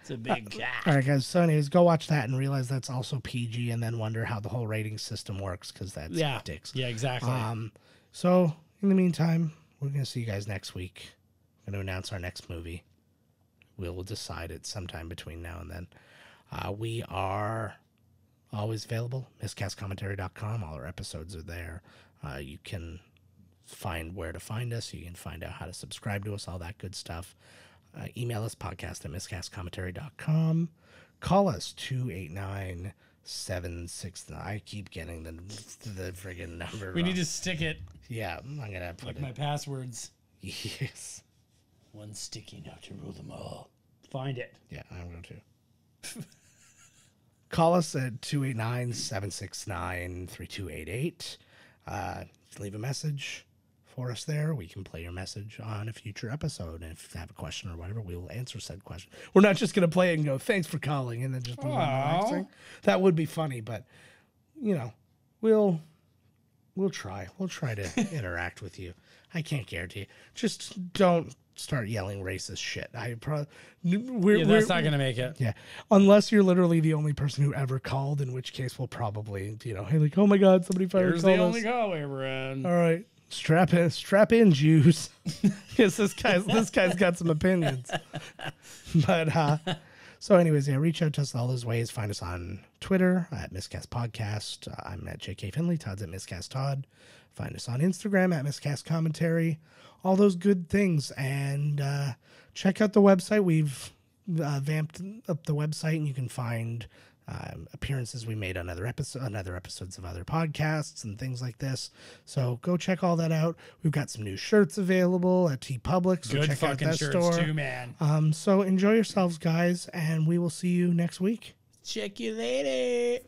It's a big cat. all right, guys. So, anyways, go watch that and realize that's also PG, and then wonder how the whole rating system works because that's Yeah. dicks. Yeah, exactly. So, in the meantime, we're gonna see you guys next week. I'm gonna announce our next movie. We'll decide it sometime between now and then. We are always available. Miscastcommentary.com. All our episodes are there. You can find where to find us. You can find out how to subscribe to us, all that good stuff. Email us, podcast@miscastcommentary.com. Call us, 289-769. I keep getting the friggin' number we wrong. need to stick it Yeah, I'm going to put like it. my passwords. Yes. One sticky note to rule them all. Find it. Yeah, I'm going to. Call us at 289-769-3288. Leave a message for us there. We can play your message on a future episode. And if you have a question or whatever, we will answer said question. We're not just going to play it and go, thanks for calling, and then just move on to the next thing. That would be funny, but, you know, we'll try. We'll try to interact with you. I can't guarantee. Just don't start yelling racist shit. That's not gonna make it. Yeah, unless you're literally the only person who ever called, in which case we'll probably, hey, like, oh my God, somebody finally called us. Here's the only call we ever had. All right, strap in, Jews, because this guy's got some opinions. But so anyways, yeah, reach out to us in all those ways. Find us on Twitter at Miscast Podcast. I'm at JK Finley. Todd's at Miscast Todd. Find us on Instagram at Miscast Commentary. All those good things. And check out the website. We've vamped up the website, and you can find appearances we made on other episodes of other podcasts and things like this. So go check all that out. We've got some new shirts available at TeePublic. So good check fucking out that shirts store too, man. So enjoy yourselves, guys, and we will see you next week. Check you later.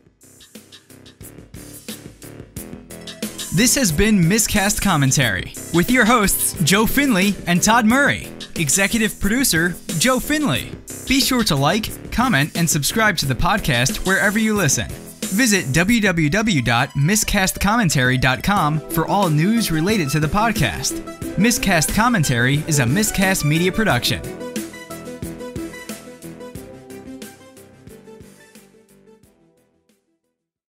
This has been Miscast Commentary with your hosts Joe Finley and Todd Murray. Executive producer Joe Finley. Be sure to like, comment, and subscribe to the podcast wherever you listen. Visit www.miscastcommentary.com for all news related to the podcast. Miscast Commentary is a Miscast Media production.